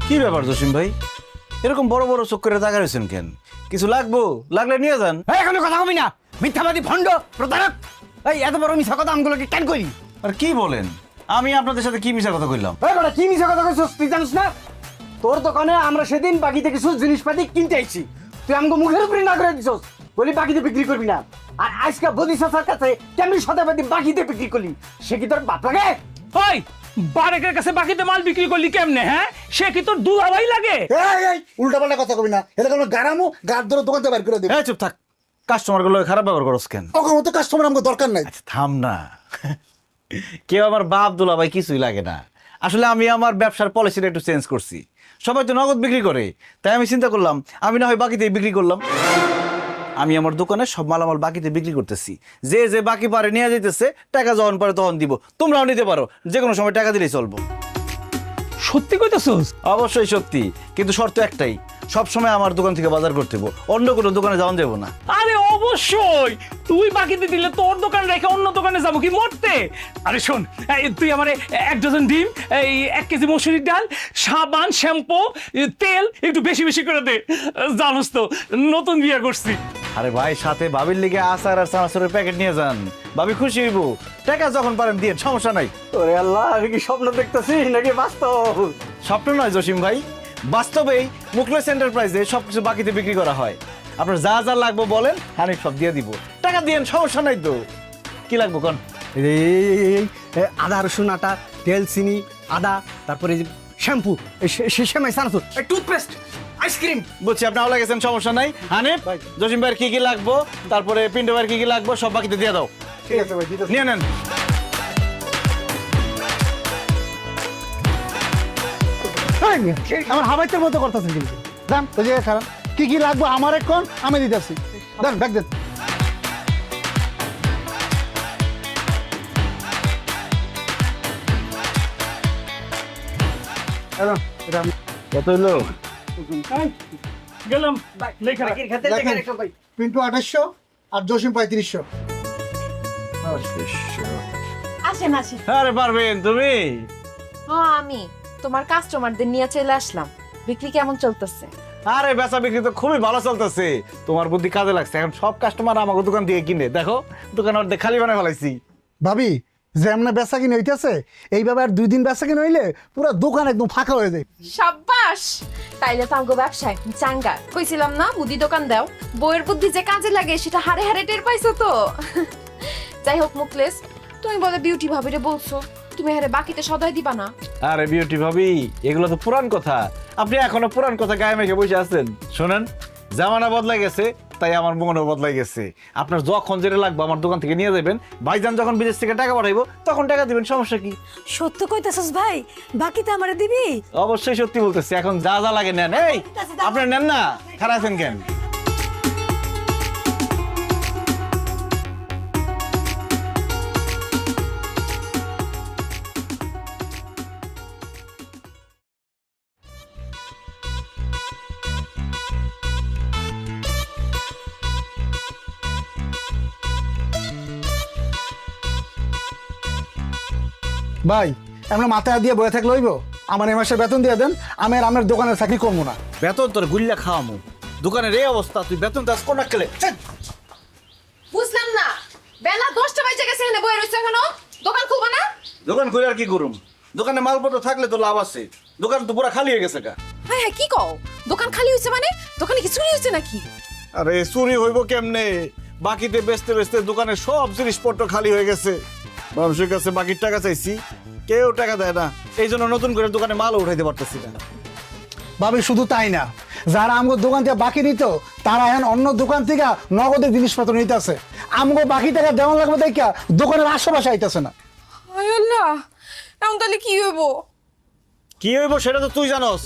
কি ব্যাপার জসিম ভাই, এরকম বড় বড় চোখ করে তাকা রয়েছেন কেন? কিছু লাগবো, লাগলে নিয়ে যান। এখনো কথা কবি না, মিথ্যাবাদী ভণ্ড প্রতারক। এই এত বড় মিথ্যা কথা আমগুলোকে কেন করি? আর কি বলেন, আমি আপনাদের সাথে কি মিশা কথা কইলাম? কি মিথ্যা কথা কইছস তুই জানিস না? তোর দোকানে আমরা সেদিন বাকিতে কিছু জিনিসপাতি কিনতে আইছি, তুই আমাকে মুখের উপরে না করে দিছস, বলি বাকিতে বিক্রি করবি না। আর আজকে বদি চাচার কাছে কেমনি শতাব্দী বাকিতে বিক্রি করলি, সে কি তোর বাপ লাগে? ওই বারেকের কাছে বাকিতে মাল বিক্রি করলি কেমনে? হ্যাঁ, সে কি তোর দুলাভাই লাগে? উল্টা পাল্টা কথা কবি না, এটা কোনো গারামো গার ধরে দোকান থেকে বের করে দেবে। চুপ থাক, কাস্টমার গুলো খারাপ ব্যবহার করস কেন? ওকে মতো কাস্টমার আমাকে দরকার নাই। থাম না, কেউ আমার বাপ দুলাভাই কিছুই লাগে না। আসলে আমি আমার ব্যবসার পলিসিটা একটু চেঞ্জ করছি। সবাই তো নগদ বিক্রি করে, তাই আমি চিন্তা করলাম আমি না হয় বাকিতে বিক্রি করলাম। আমি আমার দোকানে সব মালামাল বাকিতে বিক্রি করতেছি, যে যে বাকি পারে নিয়ে যাইতেছে, টাকা যখন পারে তখন দিব। তোমরাও নিতে পারো, যে কোনো সময় টাকা দিলেই চলবো। সত্যি কইতেছস? অবশ্যই সত্যি, কিন্তু শর্ত একটাই, সব সময় আমার দোকান থেকে বাজার করতে হবে, অন্য কোনো দোকানে যাওয়া যাবো না। আরে অবশ্যই, তুই বাকিতে দিলে তোর দোকান রেখে অন্য দোকানে যাবো কি মরতে? আরে শোন, তুই আমারে 1 ডজন ডিম, এই 1 কেজি মসুরির ডাল, সাবান, শ্যাম্পু, তেল একটু বেশি বেশি করে দে। জানোস তো নতুন বিয়ে করছি। আরে ভাই, সাথে ভাবির লিগে আচার আর চানাচুরের প্যাকেট নিয়ে যান, ভাবি খুশি হইব। টাকা যখন পারেন দিয়ে, সমস্যা নাই। ওরে আল্লাহ, আমি কি স্বপ্ন দেখতেছি নাকি বাস্তব? স্বপ্ন নয় জসিম ভাই, বাস্তবেই মুখলেস এন্টারপ্রাইজে সবকিছু বাকিতে বিক্রি করা হয়। আপনার যা যা লাগবে বলেন, হানিফ সব দিয়ে দিব। টাকা দিয়েন, সমস্যা নাই তো। কি লাগবে কোন? আদা রসুন আটা, তেল, চিনি, আদা, তারপরে শ্যাম্পু, শ্যামাই, সানাসুর, টুথপেস্ট, আইসক্রিম। বুঝছি, আপনি আওলা গেছেন, সমস্যা নাই। হানিফ, জসিম ভাইয়ের কি কি লাগবো, তারপরে পিন্টু ভাইয়ের কি কি লাগবো সব বাকিতে দিয়ে দাও। ঠিক আছে ভাই, নিয়ে নেন। আমার হাবাইতের মতো করতেছেন কিন্তু। দাম ওই জায়গায় খারাপ, কি কি লাগবে আমার এখন আমি দিতেছি। দেন ব্যাগ দেন। কত হইলো? গেলাম লেখা। পিন্টু 2800 আর জসিম 3500। আসেন আসেন। আরে পারবেন তুমি? হ্যাঁ, আমি তোমার কাস্টমারদের নিয়ে চলে আসলাম। বিক্রি কেমন চলতেছে? আরে বেচা বিক্রি তো খুবই ভালো চলতেছে, তোমার বুদ্ধি কাজে লাগছে। এখন সব কাস্টমার আমাকে দোকান থেকে কিনে, দেখো দোকান অর্ধেক খালি বানায় ফেলাইছি। ভাবি যেমন বেচা কিনে হইতেছে, এইভাবে আর 2 দিন বেচা কিনে হইলে পুরো দোকান একদম ফাঁকা হয়ে যায়। সাব্বাস, তাইলে তো আমগো ব্যবসায় চাঙ্গা। কইছিলাম না মুদি দোকান দাও, বইয়ের বুদ্ধি যে কাজে লাগে সেটা হারে হারে টের পাইছো তো। যাই হোক মুকলেস, তুমি বলে বিউটি ভাবিরে বলছো তুমি হারে বাকিতে সদাই দিবা না। আরে বিউটি ভাবি, এগুলো তো পুরান কথা, আপনি এখনো পুরান কথা গায়ে মেখে বসে আছেন। শোনেন, জামানা বদলাই গেছে, তাই আমার মনও বদলাই গেছে। আপনার যখন যেটা লাগবে আমার দোকান থেকে নিয়ে যাবেন। ভাইজান যখন বিদেশ থেকে টাকা পাঠাইবো তখন টাকা দিবেন, সমস্যা কি? সত্য কইতেছস ভাই, বাকিতে আমারে দিবি? অবশ্যই সত্যি বলতেছি, এখন যা যা লাগে নেন। এই আপনার নেন না, খারাপ আছেন কেন? ভাই আমরা মাথায় দিয়ে বয়ে থাকলে হইব? আমার এই মাসে বেতন দিয়ে দেন, আমি আর আমার দোকানের চাকরি করবো না। বেতন তোর গুল্লা খাওয়ামু, দোকানের এই অবস্থা, তুই বেতন দাস কোন খেলে? বুঝলাম না, বেলা 10টা বাজে গেছে, এখানে বইয়ে রইছো এখনো? দোকান খুলবা না? দোকান খুলে আর কি করুম? দোকানে মালপত্র থাকলে তো লাভ আছে, দোকান তো পুরো খালি হয়ে গেছে। হ্যাঁ হ্যাঁ, কি কও? দোকান খালি হইছে মানে? দোকানে কি চুরি হইছে নাকি? আরে চুরি হইব কেমনে? বাকিতে বেচতে বেচতে দোকানের সব জিনিসপত্র খালি হয়ে গেছে। মানুষের কাছে বাকির টাকা চাইছি, কেউ টাকা দেয় না, এই জন্য নতুন করে দোকানে মালও উঠাইতে পারতেছি না। ভাবি শুধু তাই না, যারা আমগো দোকান থেকে বাকি নিত তারা এখন অন্য দোকান থেকে নগদের জিনিসপত্র নিতেছে। আমগো বাকি টাকা দেওয়া লাগবে দেখা দোকানের আশেপাশে আইতেছে না। হায় আল্লাহ, এখন তাহলে কি হইব? কি হইব সেটা তো তুই জানোস।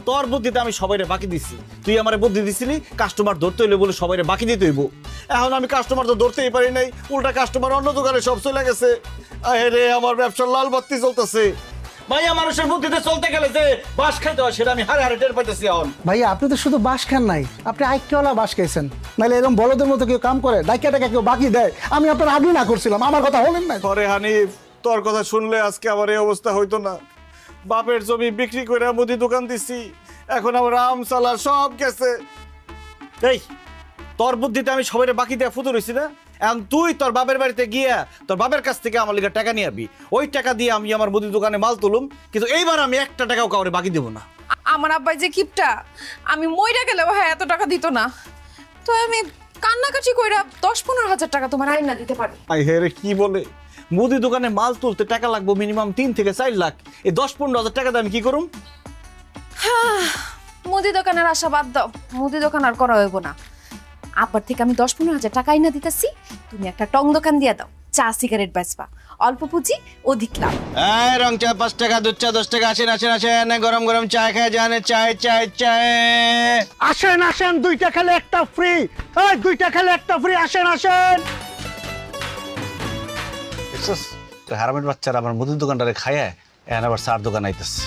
তোর বুদ্ধিতে আমি সবাইরে বাকি দিছি, তুই আমারে বুদ্ধি দিছিলি কাস্টমার ধরতে হইলে বলে সবাইরে বাকি দিতে হইব। এখন আমি কাস্টমার তো ধরতেই পারি নাই, উল্টা কাস্টমার অন্য দোকানে সব চলে গেছে। আরে আমার ব্যবসার লাল বাতি জ্বলতেছে। ভাইয়া মানুষের বুদ্ধিতে চলতে গেলে যে বাস খাইতে হয় সেটা আমি হারে হারে টের পাইতেছি এখন। ভাইয়া আপনি তো শুধু বাস খান নাই, আপনি আইকিওয়ালা বাস খাইছেন। নাহলে এরকম বলদের মতো কেউ কাম করে ডাইকা টাকা কেউ বাকি দেয়? আমি আপনার আগে না করছিলাম, আমার কথা হলেন না। আরে হানিফ, তোর কথা শুনলে আজকে আমার এই অবস্থা হইতো না। বাপের জমি বিক্রি করে মুদি দোকান দিছি, এখন আমার আম চালা সব গেছে। এই তোর বুদ্ধিতে আমি সবাই বাকি দেয়া ফুতুর হইছি না? এখন তুই তোর বাপের বাড়িতে গিয়া তোর বাপের কাছ থেকে আমার লিগে টাকা নিয়ে আবি, ওই টাকা দিয়ে আমি আমার মুদি দোকানে মাল তুলুম, কিন্তু এইবার আমি একটা টাকাও কাউরে বাকি দেবো না। আমার আব্বাই যে কিপটা, আমি মইরা গেলেও হ্যাঁ এত টাকা দিত না। তো আমি কান্নাকাটি কইরা 10-15 হাজার টাকা তোমার আইনা দিতে পারি। আই হে রে, কি বলে মুদি দোকানে মাল তুলতে টাকা লাগবে মিনিমাম 3 থেকে 4 লাখ। এই 10-15 হাজার টাকা দিয়ে আমি কি করুম? মুদি দোকানের আশা বাদ দাও, মুদি দোকান আর করা হইব না। আব্বার থেকে আমি 10-15 হাজার টাকা আইনা দিতেছি, তুমি একটা টং দোকান দিয়া দাও, চা সিগারেট বেচবা, অল্প পুঁজি অধিক লাভ। এই রং চা 5 টাকা, দুধ চা 10 টাকা। আসেন আসেন আসেন, গরম গরম চা খেয়ে যান। চায় চায় চায়। আসেন আসেন, 2টা খেলে একটা ফ্রি। এই 2টা খেলে একটা ফ্রি, আসেন আসেন। দেখছস তো হারামের বাচ্চারা আমার মুদির দোকানটারে খায়, এখন আবার চার দোকান আইতেছে।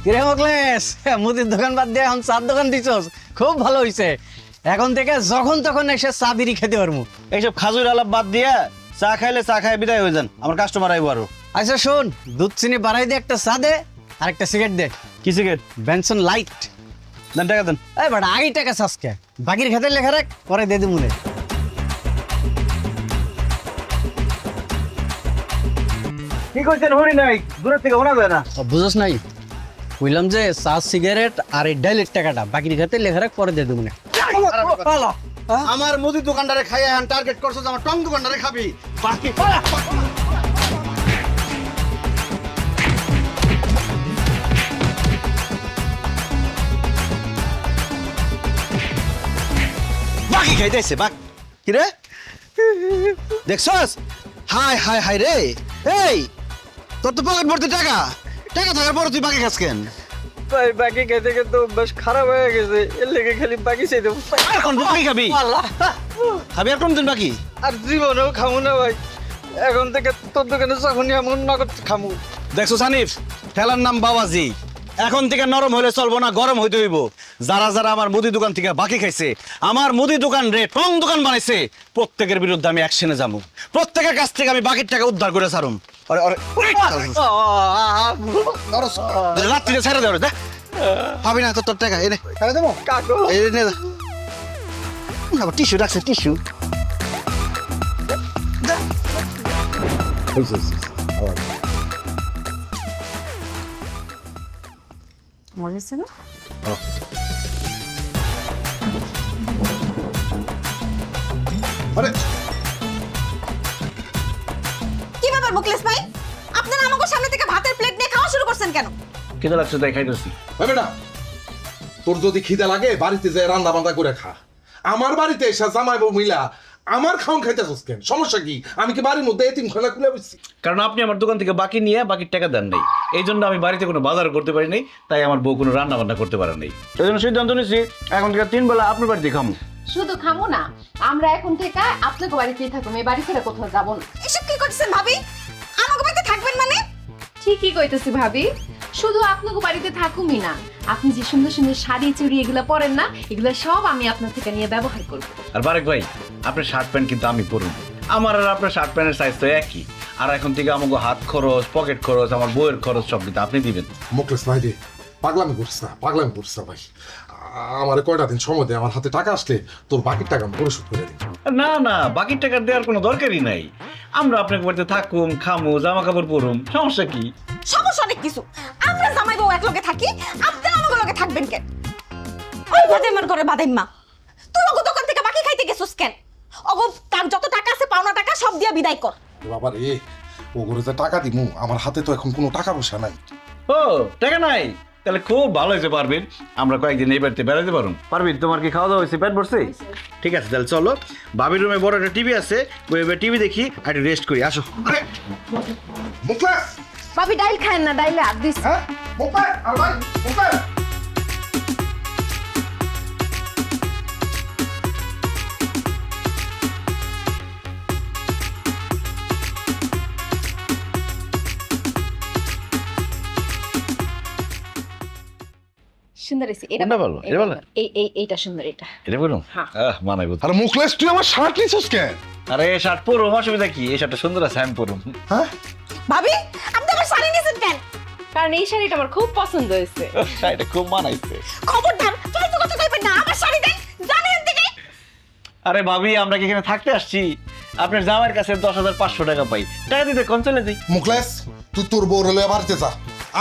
কিরে মোকলেশ, মুদির দোকান বাদ দিয়ে এখন চার দোকান দিছস, খুব ভালো হইছে। এখন থেকে যখন তখন এসে চা বিড়ি খেতে পারবো। এইসব খাজুর আলাপ বাদ দিয়া চা খাইলে চা খাই বিদায় হয়ে যান, আমার কাস্টমার আইবো আরো। আচ্ছা শোন, দুধ চিনি বাড়াই দে, একটা চা দে আর একটা সিগারেট দে। কি সিগারেট? Benson light. দেন টাকা দেন। এই বাড়া আগে টাকা চাসকে, বাকির খাতে লেখা রাখ, পরে দে দিমুনে। কি কইছেন হরি নাই, দূরের থেকে শোনা যায় না। বুঝছ নাই, কইলাম যে চা সিগারেট আর এই ডাইলের টাকাটা বাকির খাতে লেখা রাখ, পরে দে দিমুনে। আমার মুদি দোকানটারে খাইয়া এখন টার্গেট করছস, আমার টং দোকানটারে খাবি। বাকি বাকি খাইতেছে বাক। কি রে দেখছস? হাই হাই হাই রে, এই তোর তো পকেট ভর্তি টাকা, টাকা থাকার পর তুই বাকি খাস কেন? ভাই বাকি খেতে খেতে বেশ খারাপ হয়ে গেছে, এর লেগে খালি বাকি চাই দেবো। এখন বাকি খাবি? খাবি আর কোনদিন বাকি? আর জীবনেও খামু না ভাই, এখন থেকে তোর দোকানে যখন এমন নগদ খামু। দেখছো সানিফ, ঠেলার নাম বাবাজি। এখন থেকে নরম হলে চলবো না, গরম হইতে হইব। যারা যারা আমার মুদি দোকান থেকে বাকি খাইছে, আমার মুদি দোকান রে টং দোকান বানাইছে, প্রত্যেকের বিরুদ্ধে আমি অ্যাকশনে যাবো। প্রত্যেকের কাছ থেকে আমি বাকির টাকা উদ্ধার করে ছাড়ুম। রাত্রিরে ছেড়ে দেওয়া পাবি না তোর টাকা, এনে ছেড়ে দেবো। টিস্যু রাখছে, টিস্যু। মনে হচ্ছে না? কি ব্যাপার মুকলেশ ভাই, আপনারা আমাকে সামনে থেকে ভাতের প্লেট নিয়ে খাওয়া শুরু করছেন কেন? খিদে লাগছে তাই খাইতেছি। বেটা, তোর যদি খিদে লাগে বাড়িতে যায় রান্না বান্না করে খা। আমার বাড়িতে এসে জামাই বউ মিলা আমার খাওন খাইতেছস কেন? সমস্যা কি? আমি কি বাড়ির মধ্যে এতিমখানা খুলে বসছি? কারণ আপনি আমার দোকান থেকে বাকি নিয়ে বাকির টাকা দেন নাই, এই জন্য আমি বাড়িতে কোনো বাজার করতে পারি নাই, তাই আমার বউ কোনো রান্না বান্না করতে পারে নাই। এই জন্য সিদ্ধান্ত নিয়েছি এখন থেকে 3 বেলা আপনার বাড়িতে খামু। শুধু খামো না, আমরা এখন থেকে আপনাকে বাড়িতেই থাকবো, এই বাড়ি ছেড়ে কোথাও যাবো না। এসব কি করছেন ভাবি? আমাকে বাড়িতে থাকবেন মানে? ঠিকই কইতেছি ভাবি, শুধু আপনাকে বাড়িতে থাকুমই না, আপনি যে সুন্দর সুন্দর শাড়ি চুড়ি এগুলো পরেন না, এগুলো সব আমি আপনার থেকে নিয়ে ব্যবহার করব। আর বারেক ভাই, আপনার শার্ট প্যান্ট কিন্তু আমি পরুন, আমার আর আপনার শার্ট প্যান্টের সাইজ তো একই। আর এখন থেকে আমাকে হাত খরচ, পকেট খরচ, আমার বইয়ের খরচ সব কিন্তু আপনি দিবেন। মুকলেশ ভাই রে, পাগলামি করছিস না, পাগলামি করছিস না ভাই। আমার কয়টা দিন সময় দে, আমার হাতে টাকা আসলে তোর বাকির টাকা আমি পরিশোধ করে দিই। না না, বাকির টাকা দেওয়ার কোনো দরকারই নাই। আমরা আপনাকে বাড়িতে থাকুম, খামু, জামা কাপড় পরুম, সমস্যা কি? সমস্যা অনেক কিছু। আমরা জামাই বউ এক লগে থাকি, আপনারা আমাকে লগে থাকবেন কেন? ওই বাদাইমার ঘরে বাদাইমা, তুই ওগো দোকান থেকে বাকি খাইতে গেছস কেন? ওগো তার যত টাকা আছে পাওনা টাকা সব দিয়া বিদায় কর। বাবা রে, ও করে যে টাকা দিমু আমার হাতে তো এখন কোনো টাকা পয়সা নাই। ও টাকা নাই, তাহলে খুব ভালো হয়েছে পারবেন, আমরা কয়েকদিন এই বাড়িতে বেড়াতে পারুন। পারবেন, তোমার কি খাওয়া দাওয়া হয়েছে, পেট ভরছে? ঠিক আছে তাহলে চলো, ভাবির রুমে বড় একটা টিভি আছে, টিভি দেখি আর একটু রেস্ট করি, আসো। মুখলেস ভাবি ডাইল খায় না, ডাইলে হাত দিস। হ্যাঁ মুখলেস আর ভাই মুখলেস সুন্দর হয়েছে এটা। কোনটা ভালো? এটা ভালো? এইটা সুন্দর, এটা এটা বলুন, হ্যাঁ। মানাইব। আরে মুখলেস তুই আমার শার্ট নিছিস কেন? আরে এই শার্ট পরো, অসুবিধা কি? এই শার্টটা সুন্দর আছে, আমি পরুম। হ্যাঁ ভাবি আপনি আমার শাড়ি নিয়েছেন কেন? কারণ এই শাড়িটা আমার খুব পছন্দ হয়েছে। শাড়িটা খুব মানাইছে। খবরদার ফালতু কথা কইবেন না, আমার শাড়ি দেন, জানেন থেকে। আরে ভাবি, আমরা কি এখানে থাকতে আসছি? আপনার জামাইয়ের কাছে 10,500 টাকা পাই, টাকা দিতে কোন চলে যাই। মুখলেস তুই তোর বউ রেলে বাড়িতে যা,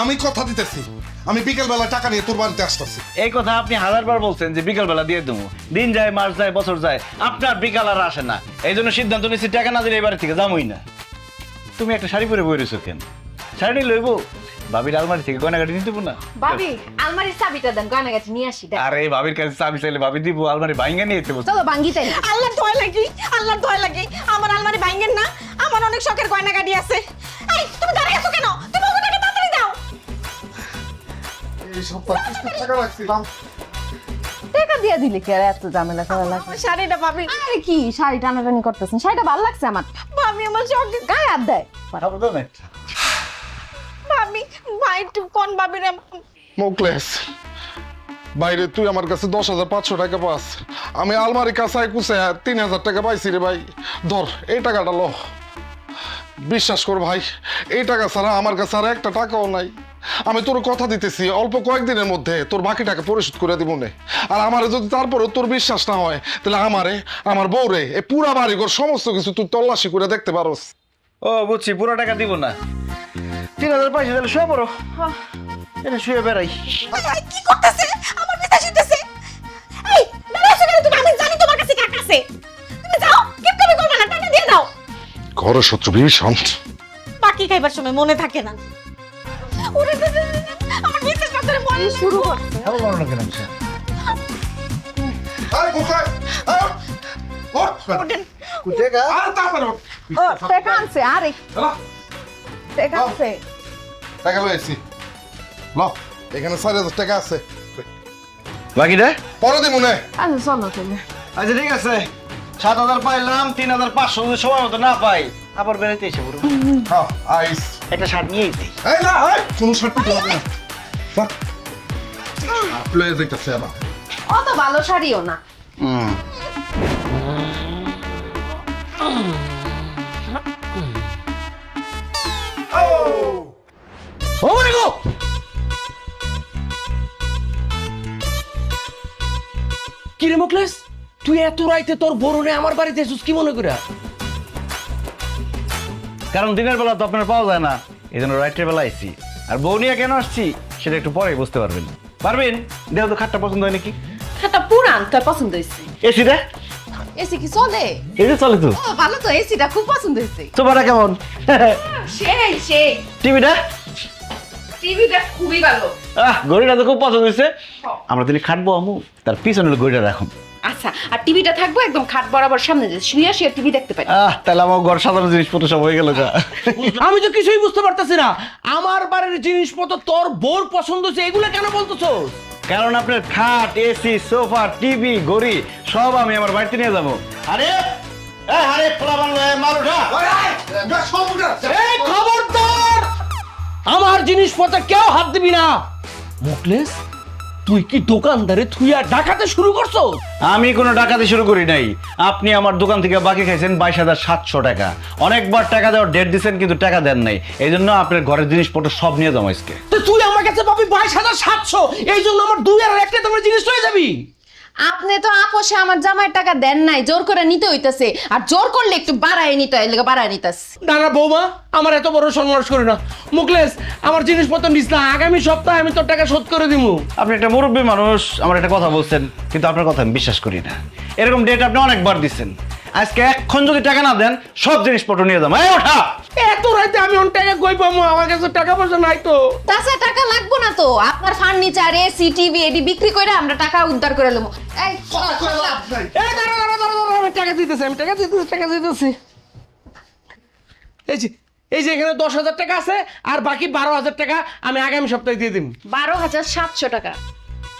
আমি কথা দিতেছি আমি বিকেল বেলা টাকা নিয়ে তোর বাড়িতে আসতেছি। এই কথা আপনি 1000বার বলছেন যে বিকাল বেলা দিয়ে দেবো, দিন যায়, মাস যায়, বছর যায়, আপনার বিকাল আর আসে না। এই জন্য সিদ্ধান্ত নিচ্ছি টাকা না দিলে এই বাড়ি থেকে যাবোই না। তুমি একটা শাড়ি পরে বই রয়েছো কেন? শাড়ি নিয়ে লইবো, ভাবির আলমারি থেকে গয়নাগাটি নিতে না। ভাবি আলমারির চাবিটা দেন, গয়নাগাটি নিয়ে আসি। আরে ভাবির কাছে চাবি চাইলে ভাবি দিব, আলমারি ভাঙ্গা নিয়ে যেতে বলছে। চলো ভাঙ্গি তাই। আল্লাহর দয়া লাগি, আল্লাহর দয়া লাগি, আমার আলমারি ভাঙেন না, আমার অনেক শখের গয়না গাড়ি আছে। এই তুমি দাঁড়িয়ে আছো কেন? তুমি ওকে টাকা তাড়াতাড়ি দাও। এই সপ্তাহ টাকা রাখছিলাম, টাকা দিয়ে দিলে কি আর এত ঝামেলা করা লাগে? আমার শাড়িটা ভাবি। আরে কি শাড়ি টানাটানি করতেছেন? শাড়িটা ভালো লাগছে আমার। ভাবি আমার শখের গায়ে হাত দেয়। ভাবি, ভাই একটু কোন ভাবি রে? মুখলেস বাইরে তুই আমার কাছে 10,500 টাকা পাস, আমি আলমারি কাছায় কুছে 3,000 টাকা পাইছি রে ভাই। ধর এই টাকাটা লো, বিশ্বাস কর ভাই এই টাকা ছাড়া আমার কাছে আর একটা টাকাও নাই। আমি তোর কথা দিতেছি অল্প কয়েকদিনের মধ্যে তোর বাকি টাকা পরিশোধ করে দিব নে। আর আমারে যদি তারপরে তোর বিশ্বাস না হয় তাহলে আমারে আমার বউরে এই পুরা বাড়িঘর সমস্ত কিছু তুই তল্লাশি করে দেখতে পারোস। ও বুঝছি, পুরো টাকা দিব না, 3,000 পয়সা তাহলে শুয়ে পড়ো, এটা শুয়ে বেড়াই। কি করতেছে? আমার পিতা শুইতেছে। এই দাঁড়িয়ে আছো কেন তুমি? আমি জানি তোমার কাছে টাকা আছে, তুমি যাও, কিপটামি করবে না, টাকা দিয়ে দাও। ঘরের শত্রু ভীষণ, বাকি খাইবার সময় মনে থাকে না। ওরে আমার বিশ্বাস করতে মনে শুরু করছে। খাবো না কেন? আরে মুখলেস ওঠেন। কুটেগা আর তারপর ও টাকা আনছে, আরে টাকা আনছে। টাকা লইছি ল, এখানে 4,000 টাকা আছে, বাকিটা পরে দিব নে। আচ্ছা চলো তাহলে। আচ্ছা ঠিক আছে, 7,000 পাইলাম, 3,500 যদি সময় মতো না পাই আবার বেড়াইতে এসে পড়বো। হ্যাঁ আইস একটা শার্ট নিয়েই যাই। এই না এই কোন শর্ট তো হবে না, বাহ আপলে দেখতেছে আবার অত ভালো শাড়িও না। ও মনে গো, কি রে মুখলেস, তুই এত রাইতে তোর বরুণে আমার বাড়িতে এসেছিস কি মনে করে? কারণ দিনের বেলা তো আপনার পাওয়া যায় না, এই জন্য রাত্রের বেলা আইসি। আর বউ নিয়ে কেন আসছি সেটা একটু পরে বুঝতে পারবেন। পারবেন দেহ তো খাটটা পছন্দ হয় নাকি? খাতা পুরান, তোর পছন্দ হয়েছে? এসিটা এসি কি চলে? এসি চলে তো। ও ভালো তো, এসিটা খুব পছন্দ হয়েছে। সোফাটা কেমন? সেই সেই। টিভিটা? টিভিটা খুবই ভালো। ঘড়িটা তো খুব পছন্দ হয়েছে। আমরা তিনি খাটবো আমু, তার পিছনে ঘড়িটা রাখুন। আচ্ছা, আর টিভিটা থাকবো একদম খাট বরাবর সামনে, যে শুয়ে শুয়ে টিভি দেখতে পারি। তাহলে আমার ঘর সাধারণ জিনিসপত্র সব হয়ে গেল। আমি তো কিছুই বুঝতে পারতেছি না, আমার বাড়ির জিনিসপত্র তোর বোর পছন্দ হচ্ছে, এগুলো কেন বলতেছো? কারণ আপনার খাট, এসি, সোফা, টিভি, ঘড়ি সব আমি আমার বাড়িতে নিয়ে যাবো। আরে আরে পোলাপান মাল উঠা। এই খবরদার, আমার জিনিসপত্রে কেউ হাত দিবি না। মুখলেস, তুই কি দোকানদারে থুইয়া ডাকাতে শুরু করছো? আমি কোনো ডাকাতি শুরু করি নাই। আপনি আমার দোকান থেকে বাকি খাইছেন 22,700 টাকা। অনেকবার টাকা দেওয়ার ডেট দিচ্ছেন কিন্তু টাকা দেন নাই, এই জন্য আপনার ঘরের জিনিসপত্র সব নিয়ে যাবো আজকে। তো তুই আমার কাছে পাবি 22,700, এই জন্য আমার 2 আর 1 তোমার জিনিস লয়ে যাবি? আপনি তো আপোষে আমার জামাইয়ের টাকা দেন নাই, জোর করে নিতে হইতাছে। আর জোর করলে একটু বাড়ায় নিতে হয়, এলাকা বাড়ায় নিতাছে। না না বৌমা, আমার এত বড় সন্ন্যাস করে না। মুখলেস, আমার জিনিসপত্র নিস না, আগামী সপ্তাহে আমি তোর টাকা শোধ করে দিব। আপনি একটা মুরব্বী মানুষ, আমার একটা কথা বলছেন, কিন্তু আপনার কথা আমি বিশ্বাস করি না। এরকম ডেট আপনি অনেকবার দিচ্ছেন, আজকে এক্ষণ যদি টাকা না দেন সব জিনিসপত্র নিয়ে যাবো। এই ওঠা! এত রাতে আমি অন টাকা কই পাবো? আমার কাছে টাকা পয়সা নাই তো। তাছাড়া টাকা লাগবো না তো, আপনার ফার্নিচার এসি টিভি এডি বিক্রি করে আমরা টাকা উদ্ধার করে নেবো। এই এই দাঁড়া, আমি টাকা দিতেছি, টাকা দিতেছি। এই যে এখানে 10,000 টাকা আছে, আর বাকি 12,000 টাকা আমি আগামী সপ্তাহে দিয়ে দিন। 12,700 টাকা।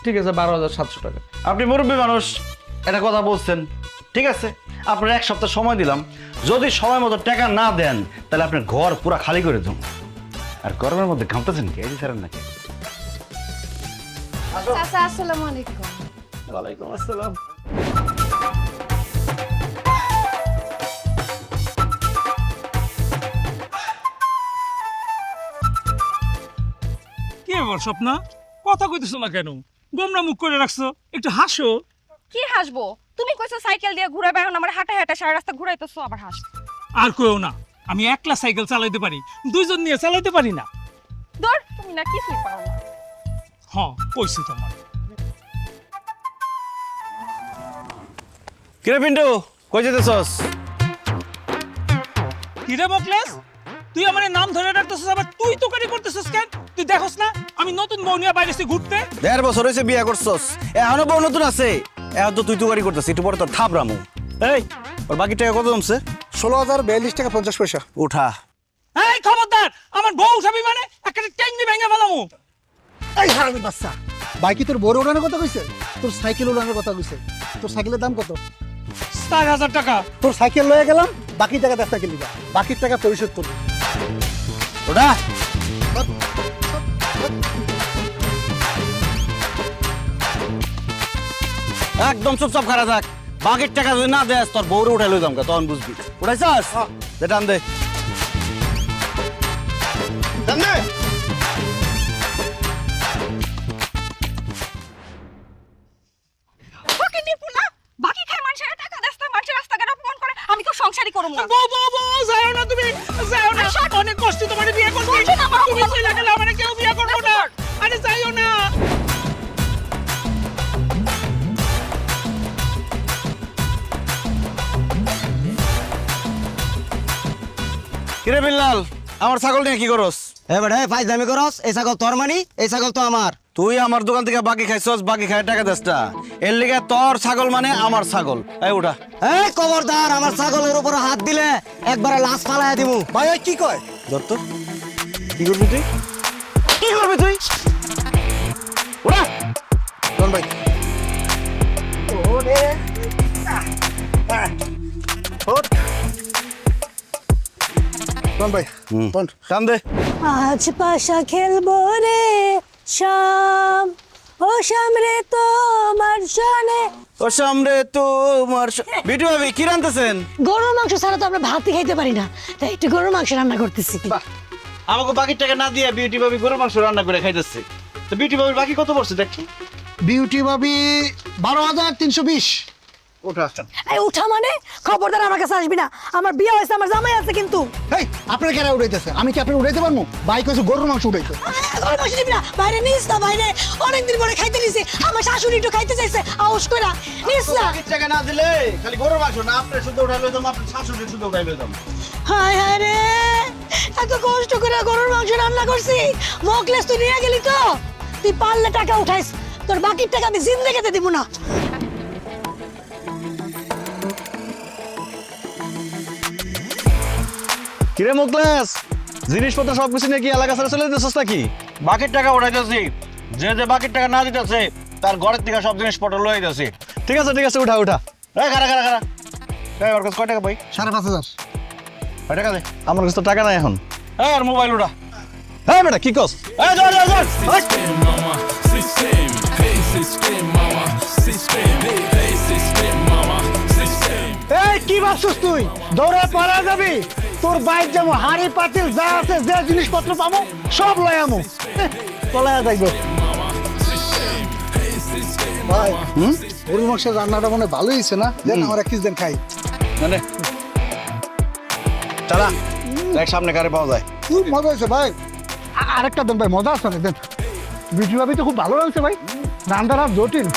ঠিক আছে, 12,700 টাকা। আপনি মুরব্বী মানুষ, এটা কথা বলছেন, ঠিক আছে, আপনার এক সপ্তাহ সময় দিলাম। যদি সময় মতো টাকা না দেন তাহলে আপনার ঘর পুরো খালি করে দেবো। আর গরমের মধ্যে ঘামতেছেন কি? এই ছাড়েন নাকি? চাচা আসসালামু আলাইকুম। ওয়ালাইকুম আসসালাম। কি ব্যাপার স্বপ্না, কথা কইতেছো না কেন? গোমরা মুখ করে রাখছো, একটু হাসো। কি হাসবো? তুমি কইছো সাইকেল দিয়ে ঘুরে বেড়াও, আমার হাঁটা হাঁটা সারা রাস্তা ঘুরাইতেছো, আবার হাস। আর কইও না, আমি একলা সাইকেল চালাইতে পারি, দুইজন নিয়ে চালাইতে পারি না। ধর, তুমি না কিছুই পারো না। হ্যাঁ কইছি তোমার। কিরে পিন্টু, কই যেতেছস? কিরে মোকলেস, তুই আমার নাম ধরে রাখতেছিস, আবার তুই তোকারি করতেছিস কেন? তুই দেখোস না আমি নতুন বউ নিয়ে বাইরে ঘুরতে? 1.5 বছর হয়েছে বিয়ে করছস, এখনো বউ নতুন আছে? এখন তো তুই তুকারি করতেছিস, একটু পরে তোর থাপড়ামু। এই, ওর বাকি টাকা কত জমছে? 16,042 টাকা 50 পয়সা। উঠা। এই খবরদার, আমার বউ উঠাবি মানে একটা টেঙ্গি ভেঙে ফেলামু। এই হারামির বাচ্চা, বাইকে তোর বড় উড়ানোর কথা কইছে, তোর সাইকেল উড়ানোর কথা কইছে। তোর সাইকেলের দাম কত? 7,000 টাকা। তোর সাইকেল লয়ে গেলাম, বাকি টাকা 10 টাকা নিবা, বাকির টাকা পরিশোধ করবি। ওটা একদম চুপচাপ খারা থাক। বাকির টাকা যদি না দেস তোর বউরে উঠাই লই যামকা, তখন বুঝবি। উঠাইছাস? দে টান দে। টান দে। বাকি নিপু না, বাকি খায় মানুষের টাকা দেস্তা, মানুষের রাস্তাঘাটে অপমান করে, আমি তো সংসারই করব না। বউ বউ বউ, যাও না তুমি, যাও না। অনেক কষ্ট তোমার বিয়ে করতে, তুমি চলে গেলে আমার কেউ বিয়ে করবো না। আরে যাইও না। কিরে বিল্লাল, আমার ছাগল নিয়ে কি করস? এবারে ফাইজলামি করস, এই ছাগল তোর মানি, এই ছাগল তো আমার। তুই আমার দোকান থেকে বাকি খাইছস, বাকি খাই টাকা দেস না। এর লিগে তোর ছাগল মানে আমার ছাগল। এই উঠা। এই খবরদার, আমার ছাগলের উপর হাত দিলে একবারে লাশ ফালাইয়া দিমু। ভাই ওই কি কয়? দত্ত, কি করবি তুই? কি করবি তুই? উঠা। কোন ভাই? ওরে কোন ভাই? কোন? টান দে। আজ পাশা খেলবো রে শাম, ও শাম রে তোমার সনে। ও সামনে তোমার বিটু ভাবি কি রান্তেছেন? গরুর মাংস ছাড়া তো আমরা ভাতই খাইতে পারি না, তাই একটু গরুর মাংস রান্না করতেছি। আমাকে বাকি টাকা না দিয়ে বিউটি ভাবি গরুর মাংস রান্না করে খাইতেছে। তো বিউটি ভাবির বাকি কত পড়ছে দেখি? বিউটি ভাবি 12,320। ওঠা। এই উঠা মানে? খবরদার আমার কাছে আসবি না, আমার বিয়ে হয়েছে, আমার জামাই আছে কিন্তু। এই আপনার কেরা উড়াইতেছে? আমি কি আপনার উড়াইতে পারবো? বাইক হয়েছে গরুর মাংস উড়াইতে। গরুর মাংস নিবি না, বাইরে নিস না, বাইরে অনেকদিন পরে খাইতে নিছি, আমার শাশুড়ি একটু খাইতে চাইছে, আউস কইরা নিস না। বাকি টাকা না দিলে খালি গরুর মাংস না, আপনি শুধু উঠাই লইতাম, আপনার শাশুড়ি শুধু উঠাই লইতাম। হায় হায় রে, এত কষ্ট করে গরুর মাংস রান্না করছি, মোকলেস তুই নিয়ে গেলি তো? তুই পারলে টাকা উঠাইস, তোর বাকির টাকা আমি জিন্দেগিতে দিব না। কিরে মুকলেস, জিনিসপত্র সবকিছু নিয়ে কি এলাকা ছেড়ে চলে যেতেছস নাকি? বাকির টাকা উঠাইতেছি, যে যে বাকির টাকা না দিতেছে তার ঘরের থেকে সব জিনিসপত্র লয়ে যাচ্ছে। ঠিক আছে ঠিক আছে, উঠা উঠা। এই খারা খারা খারা, এই ওর কাছে কয় টাকা পাই? 5,500। কয় টাকা দে? আমার কাছে তো টাকা নাই এখন। এই আর মোবাইল উঠা। এই বেটা কি কস? এই যা যা যা। এই কি ভাবছিস তুই? দৌড়ে পালা যাবি? তোর বাইক যাবো, হাড়ি পাতিল যা আছে, যে জিনিসপত্র পাবো সব লয় আমো, পলায়া যাইব। ভাই গরুর মাংসের রান্নাটা মনে হয় ভালোই হয়েছে না? দেন আমার 1 দিন খাই। মানে চালা দেখ সামনে কারে পাওয়া যায়। খুব মজা হয়েছে ভাই। আরেকটা দেন ভাই, মজা আছে না? দেন। বিউটি ভাবি তো খুব ভালো লাগছে ভাই, রান্নার হাত জটিল।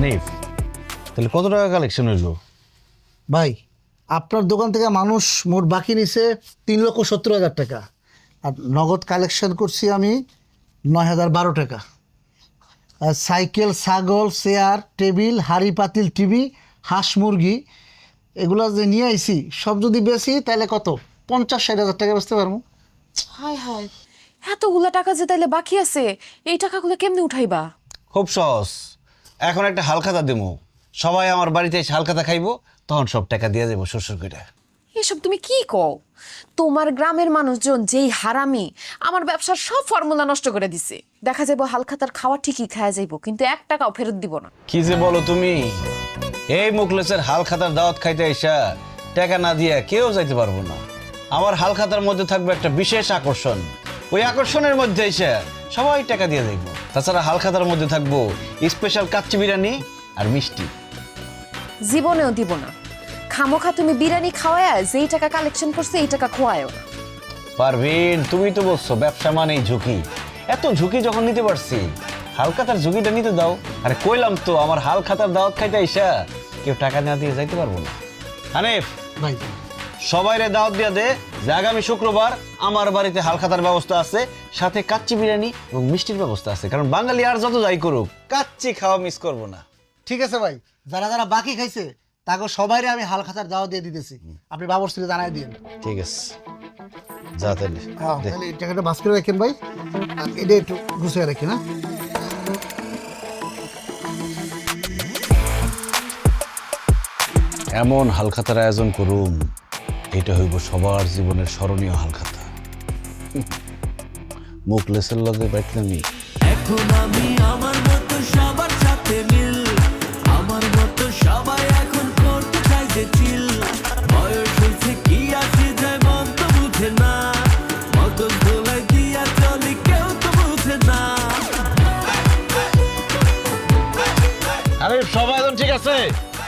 হানিফ, তাহলে কত টাকা কালেকশন হইলো? ভাই আপনার দোকান থেকে মানুষ মোট বাকি নিছে 3,70,000 টাকা, আর নগদ কালেকশন করছি আমি 9,012 টাকা। আর সাইকেল, ছাগল, চেয়ার, টেবিল, হাড়ি পাতিল, টিভি, হাঁস মুরগি এগুলা যে নিয়ে আইছি সব যদি বেশি তাহলে কত 50-60,000 টাকা বেচতে পারবো। হায় হায়, এতগুলা টাকা যে তাইলে বাকি আছে, এই টাকাগুলো কেমনে উঠাইবা? খুব সহজ, এখন একটা হালখাতা দেবো, সবাই আমার বাড়িতে এসে হালখাতা খাইবো, তখন সব টাকা দিয়ে দেবো শ্বশুর করে। এসব তুমি কি কও? তোমার গ্রামের মানুষজন যেই হারামি, আমার ব্যবসার সব ফর্মুলা নষ্ট করে দিছে। দেখা যাবো হালখাতার খাওয়া ঠিকই খাওয়া যাইবো, কিন্তু 1 টাকাও ফেরত দিব না। কি যে বলো তুমি, এই মুখলেসের হালখাতার দাওয়াত খাইতে আইসা টাকা না দিয়া কেউ যাইতে পারবো না। আমার হালখাতার মধ্যে থাকবে একটা বিশেষ আকর্ষণ, ওই আকর্ষণের মধ্যে এসে সবাই টাকা দিয়ে দেখবো। তাছাড়া হালখাতার মধ্যে থাকবো স্পেশাল কাচ্চি বিরিয়ানি আর মিষ্টি। জীবনেও দিব না। খামোখা তুমি বিরিয়ানি খাওয়ায় যেই টাকা কালেকশন করছে এই টাকা খোয়ায়ও না। পারভিন, তুমি তো বলছো ব্যবসা মানেই ঝুঁকি, এত ঝুঁকি যখন নিতে পারছি হালখাতার ঝুঁকিটা নিতে দাও। আরে কইলাম তো আমার হালখাতার দাওয়াত খাইতে আইসা কেউ টাকা না দিয়ে যাইতে পারবো না। হানিফ ভাই সবাইরে দাওয়াত দিয়া দে যে আগামী শুক্রবার আমার বাড়িতে হালখাতার ব্যবস্থা আছে, সাথে কাচ্চি বিরিয়ানি এবং মিষ্টির ব্যবস্থা আছে, কারণ বাঙালি আর যত যাই করুক কাচ্চি খাওয়া মিস করবো না। ঠিক আছে ভাই, যারা যারা বাকি খাইছে তাকে সবাইরে আমি হালখাতার দাওয়া দিয়ে দিতেছি, আপনি বাবরসিকে জানাই দিন। ঠিক আছে, যা তাহলে। হ্যাঁ তাহলে এই টাকাটা বাস করে রাখেন ভাই, আর এটা একটু গুছিয়ে রাখেন। হ্যাঁ এমন হালখাতার আয়োজন করুম, এটা হইব সবার জীবনের স্মরণীয় হালখাতা। মুখলেসের লগে বাইটলামি। এখন আমি আমার মতো সবার সাথে মিল, আমার মতো সবাই এখন করতে চাই যে চিল। বয়স হয়েছে কি আসে যায় মন তো বুঝে না, মগজ ধোলাই দিয়া চলি কেউ তো বুঝে না। আরে সবাই একদম ঠিক আছে?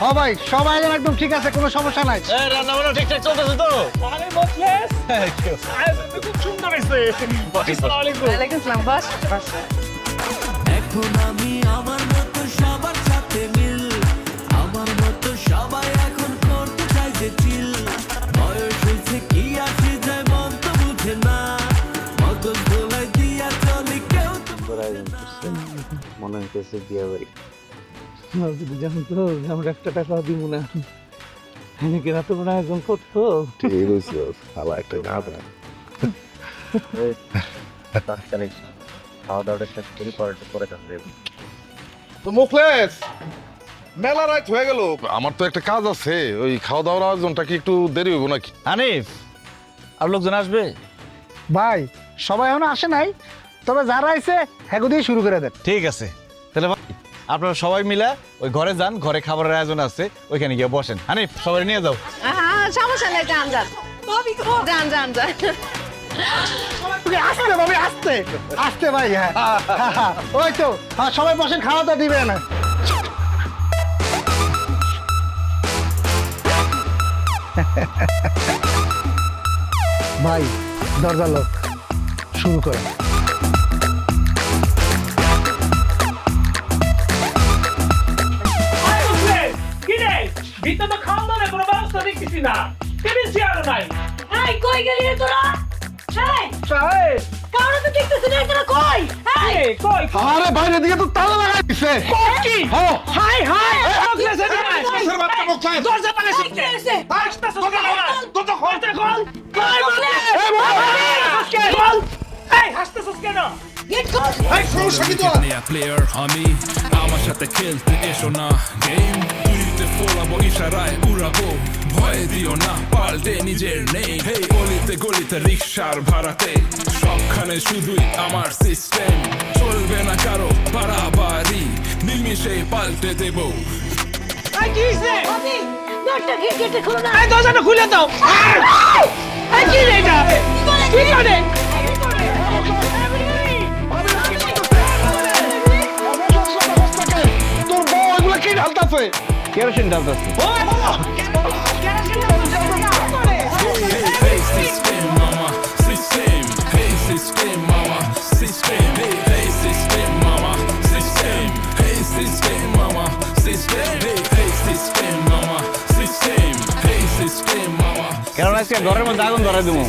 হ্যাঁ ভাই সবাই একদম ঠিক আছে, কোনো সমস্যা নাই। রান্না বান্না ঠিকঠাক চলতেছে তো? আরে মোখলেস, আয়োজনটা খুব সুন্দর হয়েছে। আসসালামু আলাইকুম। ওয়ালাইকুম আসসালাম। বস। এখন আমি আমার মতো সবার সাথে মিল, আমার মতো সবাই এখন করতে চাই যে চিল। বয়স হয়েছে কি আসে যায় মন তো বুঝে না, মগজ ধোলাই দিয়া চলি কেউ তো মনে হইতেছে বিয়ে বাড়ি। জানো তো আমরা 1 টাকা দিব না, এনেকে রাতে বড় আয়োজন করতো। ঠিক হইছে, শালা একটা গাধা। খাওয়া দাওয়াটা শেষ করি, পরে যাবে। তো মুখলেস, মেলা রাত হয়ে গেল, আমার তো একটা কাজ আছে, ওই খাওয়া দাওয়ার আয়োজনটা কি একটু দেরি হইব নাকি? হানিফ, আর লোকজন আসবে? ভাই সবাই এখনো আসে নাই, তবে যারা আইছে হ্যাগো দিয়ে শুরু করে দেন। ঠিক আছে, তাহলে আপনারা সবাই মিলে ওই ঘরে যান, ঘরে খাবারের আয়োজন আছে, ওইখানে গিয়ে বসেন। হানিফ সবাই নিয়ে যাও। সমস্যা নেই, যান যান যান যান যান। আসতে ভাবি, আসতে আসতে ভাই। হ্যাঁ ওই তো, হ্যাঁ সবাই বসেন, খাওয়া দাওয়া দিবেন। ভাই দরজা লোক, শুরু করেন। কি রে, ভিতরে তো খাওয়া দাওয়ার কোনো ব্যবস্থা দেখতেছি না, টেবিল চেয়ারও নাই। এই কই গেলি রে তোরা? এই সাহেব, কারো তো দেখতেছ না, তোরা কই? এই কই? আরে বাইরে দিকে তো তালা লাগাই দিছে। কি? হাই হাই, মোখলেস এদিকে আয়। দরজা পালে কি হইছে? আসতেছস কেন? দরজা খোল, খোল। কই বলে? খোল। এই হাসতেছস কেন? গেট খোল। এই সমস্যা কি তো? প্লেয়ার আমি আমার সাথে খেলতে এসো না, গেম তুইতে ফোলাবো, ইশারায় উড়াবো, ভয় দিও না, পাল্টে নিজের নেই। হেই গলিতে গলিতে রিক্সার ভাড়াতে, সবখানে শুধুই আমার সিস্টেম, চলবে না কারো বাড়াবাড়ি, নিমিশে পাল্টে দেবো। এই কি হইছে? ভাবি দরজা গেটে খোলো না। এই দরজাটা খুলে দাও। এই কি রে এটা? কি করে? তোর বউ এগুলো কি ঢালতাছে? Kerosene ঢালতেছে। Hey system mama, system. Hey system mama, system. Hey system mama, system. Hey system mama, system. আজকে ঘরের মধ্যে আগুন ধরাই দেবো,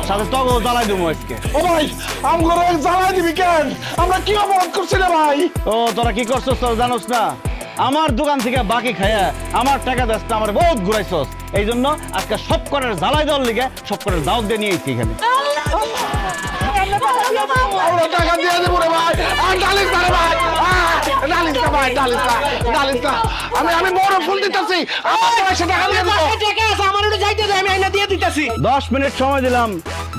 সাথে তগও জ্বালাই দেবো আজকে। ও ভাই আমগুলো জ্বালাই দিবি কেন? আমরা কি অপরাধ করছি রে ভাই? ও তোরা কি করছস তোরা জানোস না? আমার দোকান থেকে বাকি খায়া আমার টাকা দাস আমার বহুত ঘুরাইছস, এই জন্য আজকে সব করার জ্বালাই দেওয়ার লিগে সব করার দাওয়াত দিয়ে নিয়ে এসেছি এখানে। আমরা টাকা দিয়ে দেবো রে ভাই। আর ডালিস না রে ভাই, ডালিস না ভাই, ডালিস না, ডালিস না। আমি বড় ফুল দিতেছি, আমার পয়সা টাকা দিয়ে দেবো। 10 মিনিট সময় দিলাম,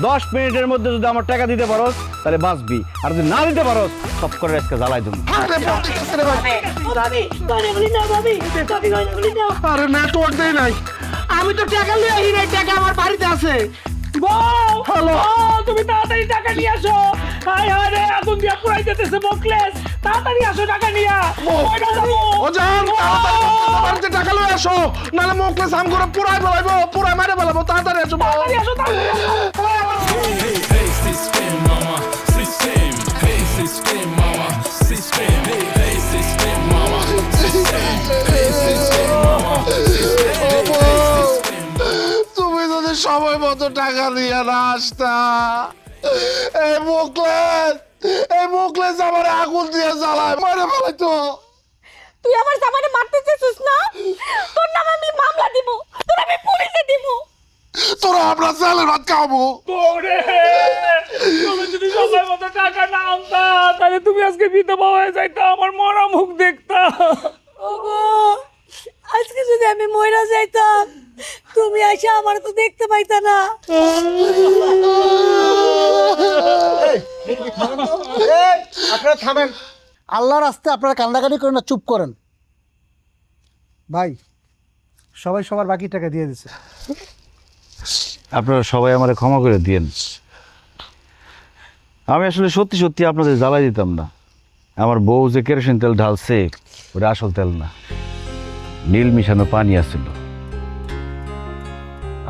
10 মিনিটের মধ্যে যদি আমার টাকা দিতে পারোস তাহলে বাঁচবি, আর যদি না দিতে পারোস সব করে আজকে জ্বালাই দেবো। আরে নেটওয়ার্ক দেই নাই। আমি তো টাকা নিয়ে আসি নাই, টাকা আমার বাড়িতে আছে। হ্যালো, তুমি তাড়াতাড়ি টাকা নিয়ে আসো। হায় হায় রে, আগুন দিয়া পুরাই যেতেছে মোকলেস, তাড়াতাড়ি আসো টাকা নিয়া। ও জান, তাড়াতাড়ি টাকা লয়ে আসো, নালে মোকলেস আমগুলো পুরাই ফেলাইবো, পুরাই মারে ফেলাবো। তাড়াতাড়ি আসো, তাড়াতাড়ি আসো। Hey system mama, system. Hey system mama, system. Hey system mama, system. Hey system mama, system. তুমি যদি সময় মতো টাকা দিয়ে না আসতা, এই মোকলেস আমার আগুন দিয়ে জ্বালায় মারে ফেলাইতো। তুই আমার জামাইরে মারতে চাইছিস না? তোর নামে আমি মামলা দিব, তোর আমি পুলিশে দিব। তোরা আমরা চালের ভাত খাবো। তুমি যদি সময় মতো টাকা না আনতা তাহলে তুমি আজকে বিধবা হয়ে যাইতা, আমার মরা মুখ দেখতা। ওগো, আজকে যদি আমি মইরা যাইতাম তুমি এসে আমার তো দেখতে পাইতা না। আপনারা থামেন, আল্লাহর রাস্তায় আপনারা কান্দাকাটি করেন না, চুপ করেন। ভাই সবাই সবার বাকি টাকা দিয়ে দিছে। আপনারা সবাই আমারে ক্ষমা করে দিয়েন। আমি আসলে সত্যি সত্যি আপনাদের জ্বালাই দিতাম না। আমার বউ যে কেরোসিন তেল ঢালছে ওটা আসল তেল না, নীল মিশানো পানি আসছিল।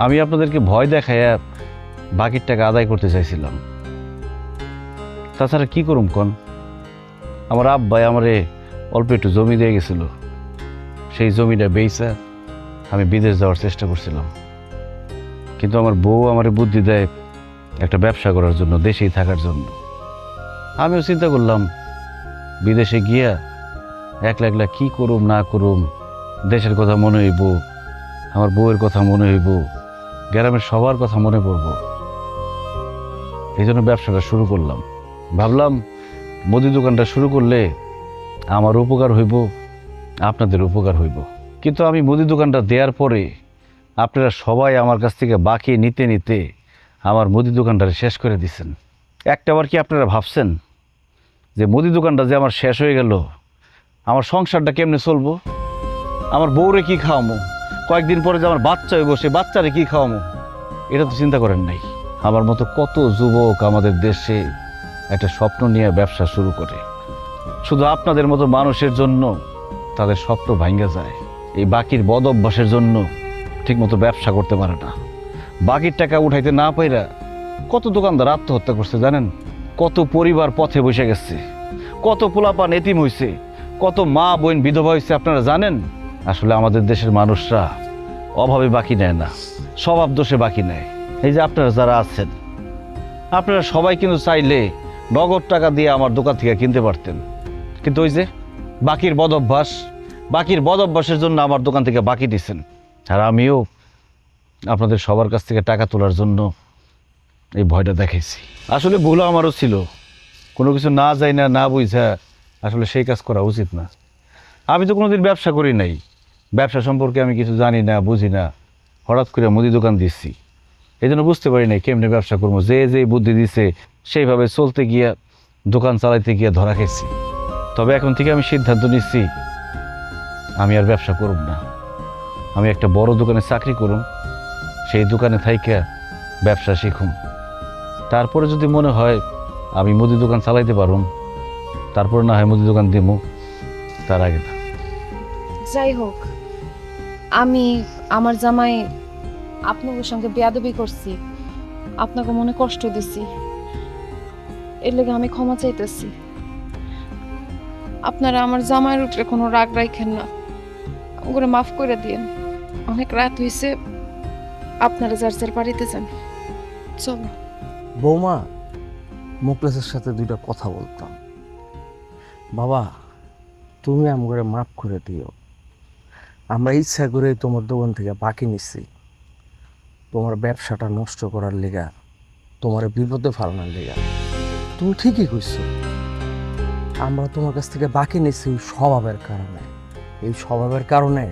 আমি আপনাদেরকে ভয় দেখাইয়া বাকির টাকা আদায় করতে চাইছিলাম। তাছাড়া কি করুম কন, আমার আব্বাই আমারে অল্প একটু জমি দিয়ে গেছিল, সেই জমিটা বেচা আমি বিদেশ যাওয়ার চেষ্টা করছিলাম। কিন্তু আমার বউ আমারে বুদ্ধি দেয় একটা ব্যবসা করার জন্য, দেশেই থাকার জন্য। আমিও চিন্তা করলাম বিদেশে গিয়া একলা একলা কী করুম না করুম, দেশের কথা মনে হইব, আমার বউয়ের কথা মনে হইব, গ্রামের সবার কথা মনে পড়ব। এই জন্য ব্যবসাটা শুরু করলাম। ভাবলাম মুদি দোকানটা শুরু করলে আমার উপকার হইব, আপনাদের উপকার হইব। কিন্তু আমি মুদি দোকানটা দেওয়ার পরে আপনারা সবাই আমার কাছ থেকে বাকি নিতে নিতে আমার মুদি দোকানটা শেষ করে দিচ্ছেন। একটাবার কি আপনারা ভাবছেন যে মুদি দোকানটা যে আমার শেষ হয়ে গেল, আমার সংসারটা কেমনে চলবো? আমার বউরে কি খাওয়ামো? কয়েকদিন পরে যে আমার বাচ্চা হইব, সে বাচ্চারে কি খাওয়ামো? এটা তো চিন্তা করেন নাই। আমার মতো কত যুবক আমাদের দেশে একটা স্বপ্ন নিয়ে ব্যবসা শুরু করে, শুধু আপনাদের মতো মানুষের জন্য তাদের স্বপ্ন ভাঙ্গা যায়। এই বাকির বদ অভ্যাসের জন্য ঠিকমতো ব্যবসা করতে পারে না। বাকির টাকা উঠাইতে না পাইরা কত দোকানদার আত্মহত্যা করছে জানেন? কত পরিবার পথে বসে গেছে, কত পোলাপান এতিম হয়েছে, কত মা বোন বিধবা হয়েছে আপনারা জানেন? আসলে আমাদের দেশের মানুষরা অভাবে বাকি নেয় না, স্বভাব দোষে বাকি নেয়। এই যে আপনারা যারা আছেন, আপনারা সবাই কিন্তু চাইলে নগদ টাকা দিয়ে আমার দোকান থেকে কিনতে পারতেন, কিন্তু ওই যে বাকির বদ অভ্যাসের জন্য আমার দোকান থেকে বাকি দিচ্ছেন। আর আমিও আপনাদের সবার কাছ থেকে টাকা তোলার জন্য এই ভয়টা দেখাইছি। আসলে ভুল আমারও ছিল, কোনো কিছু না যাই না বুঝা আসলে সেই কাজ করা উচিত না। আমি তো কোনোদিন ব্যবসা করি নাই, ব্যবসা সম্পর্কে আমি কিছু জানি না বুঝি না, হঠাৎ করে মুদি দোকান দিচ্ছি। এই জন্য বুঝতে পারি নাই কেমনে ব্যবসা করবো। যে বুদ্ধি দিছে সেইভাবে চলতে গিয়া, দোকান চালাইতে গিয়া ধরা খেয়েছি। তবে এখন থেকে আমি সিদ্ধান্ত নিচ্ছি আমি আর ব্যবসা করব না। আমি একটা বড় দোকানে চাকরি করুম, সেই দোকানে থাইকা ব্যবসা শিখুম। তারপরে যদি মনে হয় আমি মুদি দোকান চালাইতে পারুম, তারপরে না হয় মুদি দোকান দিমু, তার আগে না। যাই হোক, আমি আমার জামাই আপনাদের সঙ্গে বেয়াদবি করছি, আপনাকে মনে কষ্ট দিছি, এর লেগে আমি ক্ষমা চাইতেছি। আপনারা আমার জামাইয়ের উপরে কোনো রাগ রাখেন না, ওগুলো মাফ করে দিয়েন। অনেক রাত হয়েছে, আপনারা যার যার বাড়িতে যান, চলো। বৌমা, মুকলেসের সাথে দুইটা কথা বলতাম। বাবা, তুমি আমাকে মাফ করে দিও। আমরা ইচ্ছা করে তোমার দোকান থেকে বাকি নিচ্ছি, তোমার ব্যবসাটা নষ্ট করার লেগা, তোমার বিপদে ফালানোর লেগা। তুমি ঠিকই কইছো, আমরা তোমার কাছ থেকে বাকি নিচ্ছি ওই স্বভাবের কারণে। এই স্বভাবের কারণে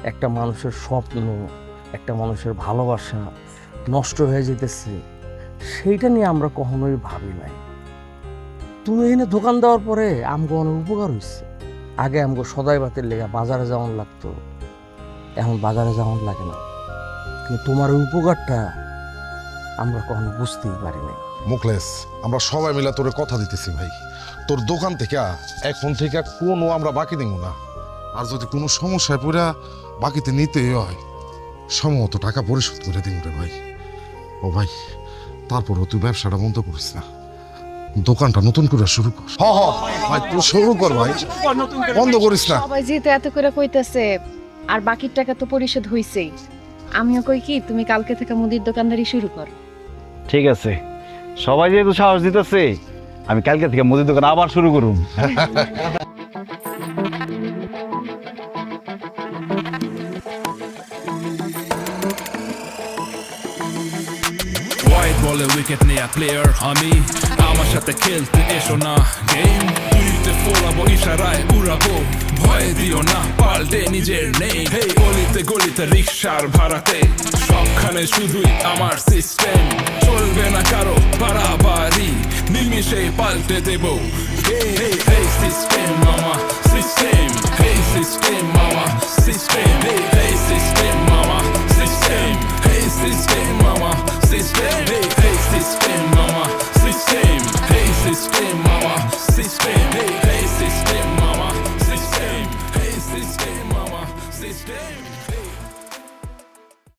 একটা মানুষের স্বপ্ন, একটা মানুষের ভালোবাসা নষ্ট হয়ে যেতেছে, সেইটা নিয়ে আমরা কখনোই ভাবি নাই। তুমি এখানে দোকান দেওয়ার পরে আমগো অনেক উপকার হয়েছে। আগে আমগো সদাই বাতের লেগা বাজারে যাওয়ান লাগতো, এখন বাজারে যাওয়ান লাগে না। কিন্তু তোমার ওই উপকারটা আমরা কখনো বুঝতেই পারি নাই। মুকলেশ, আমরা সবাই মিলে তোরে কথা দিতেছি ভাই, তোর দোকান থেকে এখন থেকে কোনো আমরা বাকি দিব না। আর যদি কোনো সমস্যায় পড়া বাকিতে নিতেই হয়, সম্ভবত টাকা পরিশোধ করে দিব রে ভাই। ও ভাই, তারপরও তুই ব্যবসাটা বন্ধ করিস না, দোকানটা নতুন করে শুরু কর। ভাই তুই শুরু কর ভাই, বন্ধ করিস না। সবাই যেহেতু এত করে কইতেছে, আর বাকির টাকা তো পরিশোধ হইছেই, আমিও কই কি তুমি কালকে থেকে মুদির দোকানদারি শুরু কর। ঠিক আছে, সবাই যেহেতু সাহস দিতেছে, আমি কালকে থেকে মুদির দোকান আবার শুরু করুম। হোয়াইট বলে উইকেট নেয়া প্লেয়ার আমি, আমার সাথে খেলতে এসো না গেম, তুইতে ফোলাবো ইশারায় উড়াবো, ভয় দিও না পাল্টে নিজের নেই। হেই গলিতে গলিতে রিক্সার ভাড়াতে, সবখানে শুধুই আমার সিস্টেম, চলবে না কারো বাড়াবাড়ি, নিমিশে পাল্টে দেবো। হেই সিস্টেম মামা, সিস্টেম, হেই সিস্টেম মামা।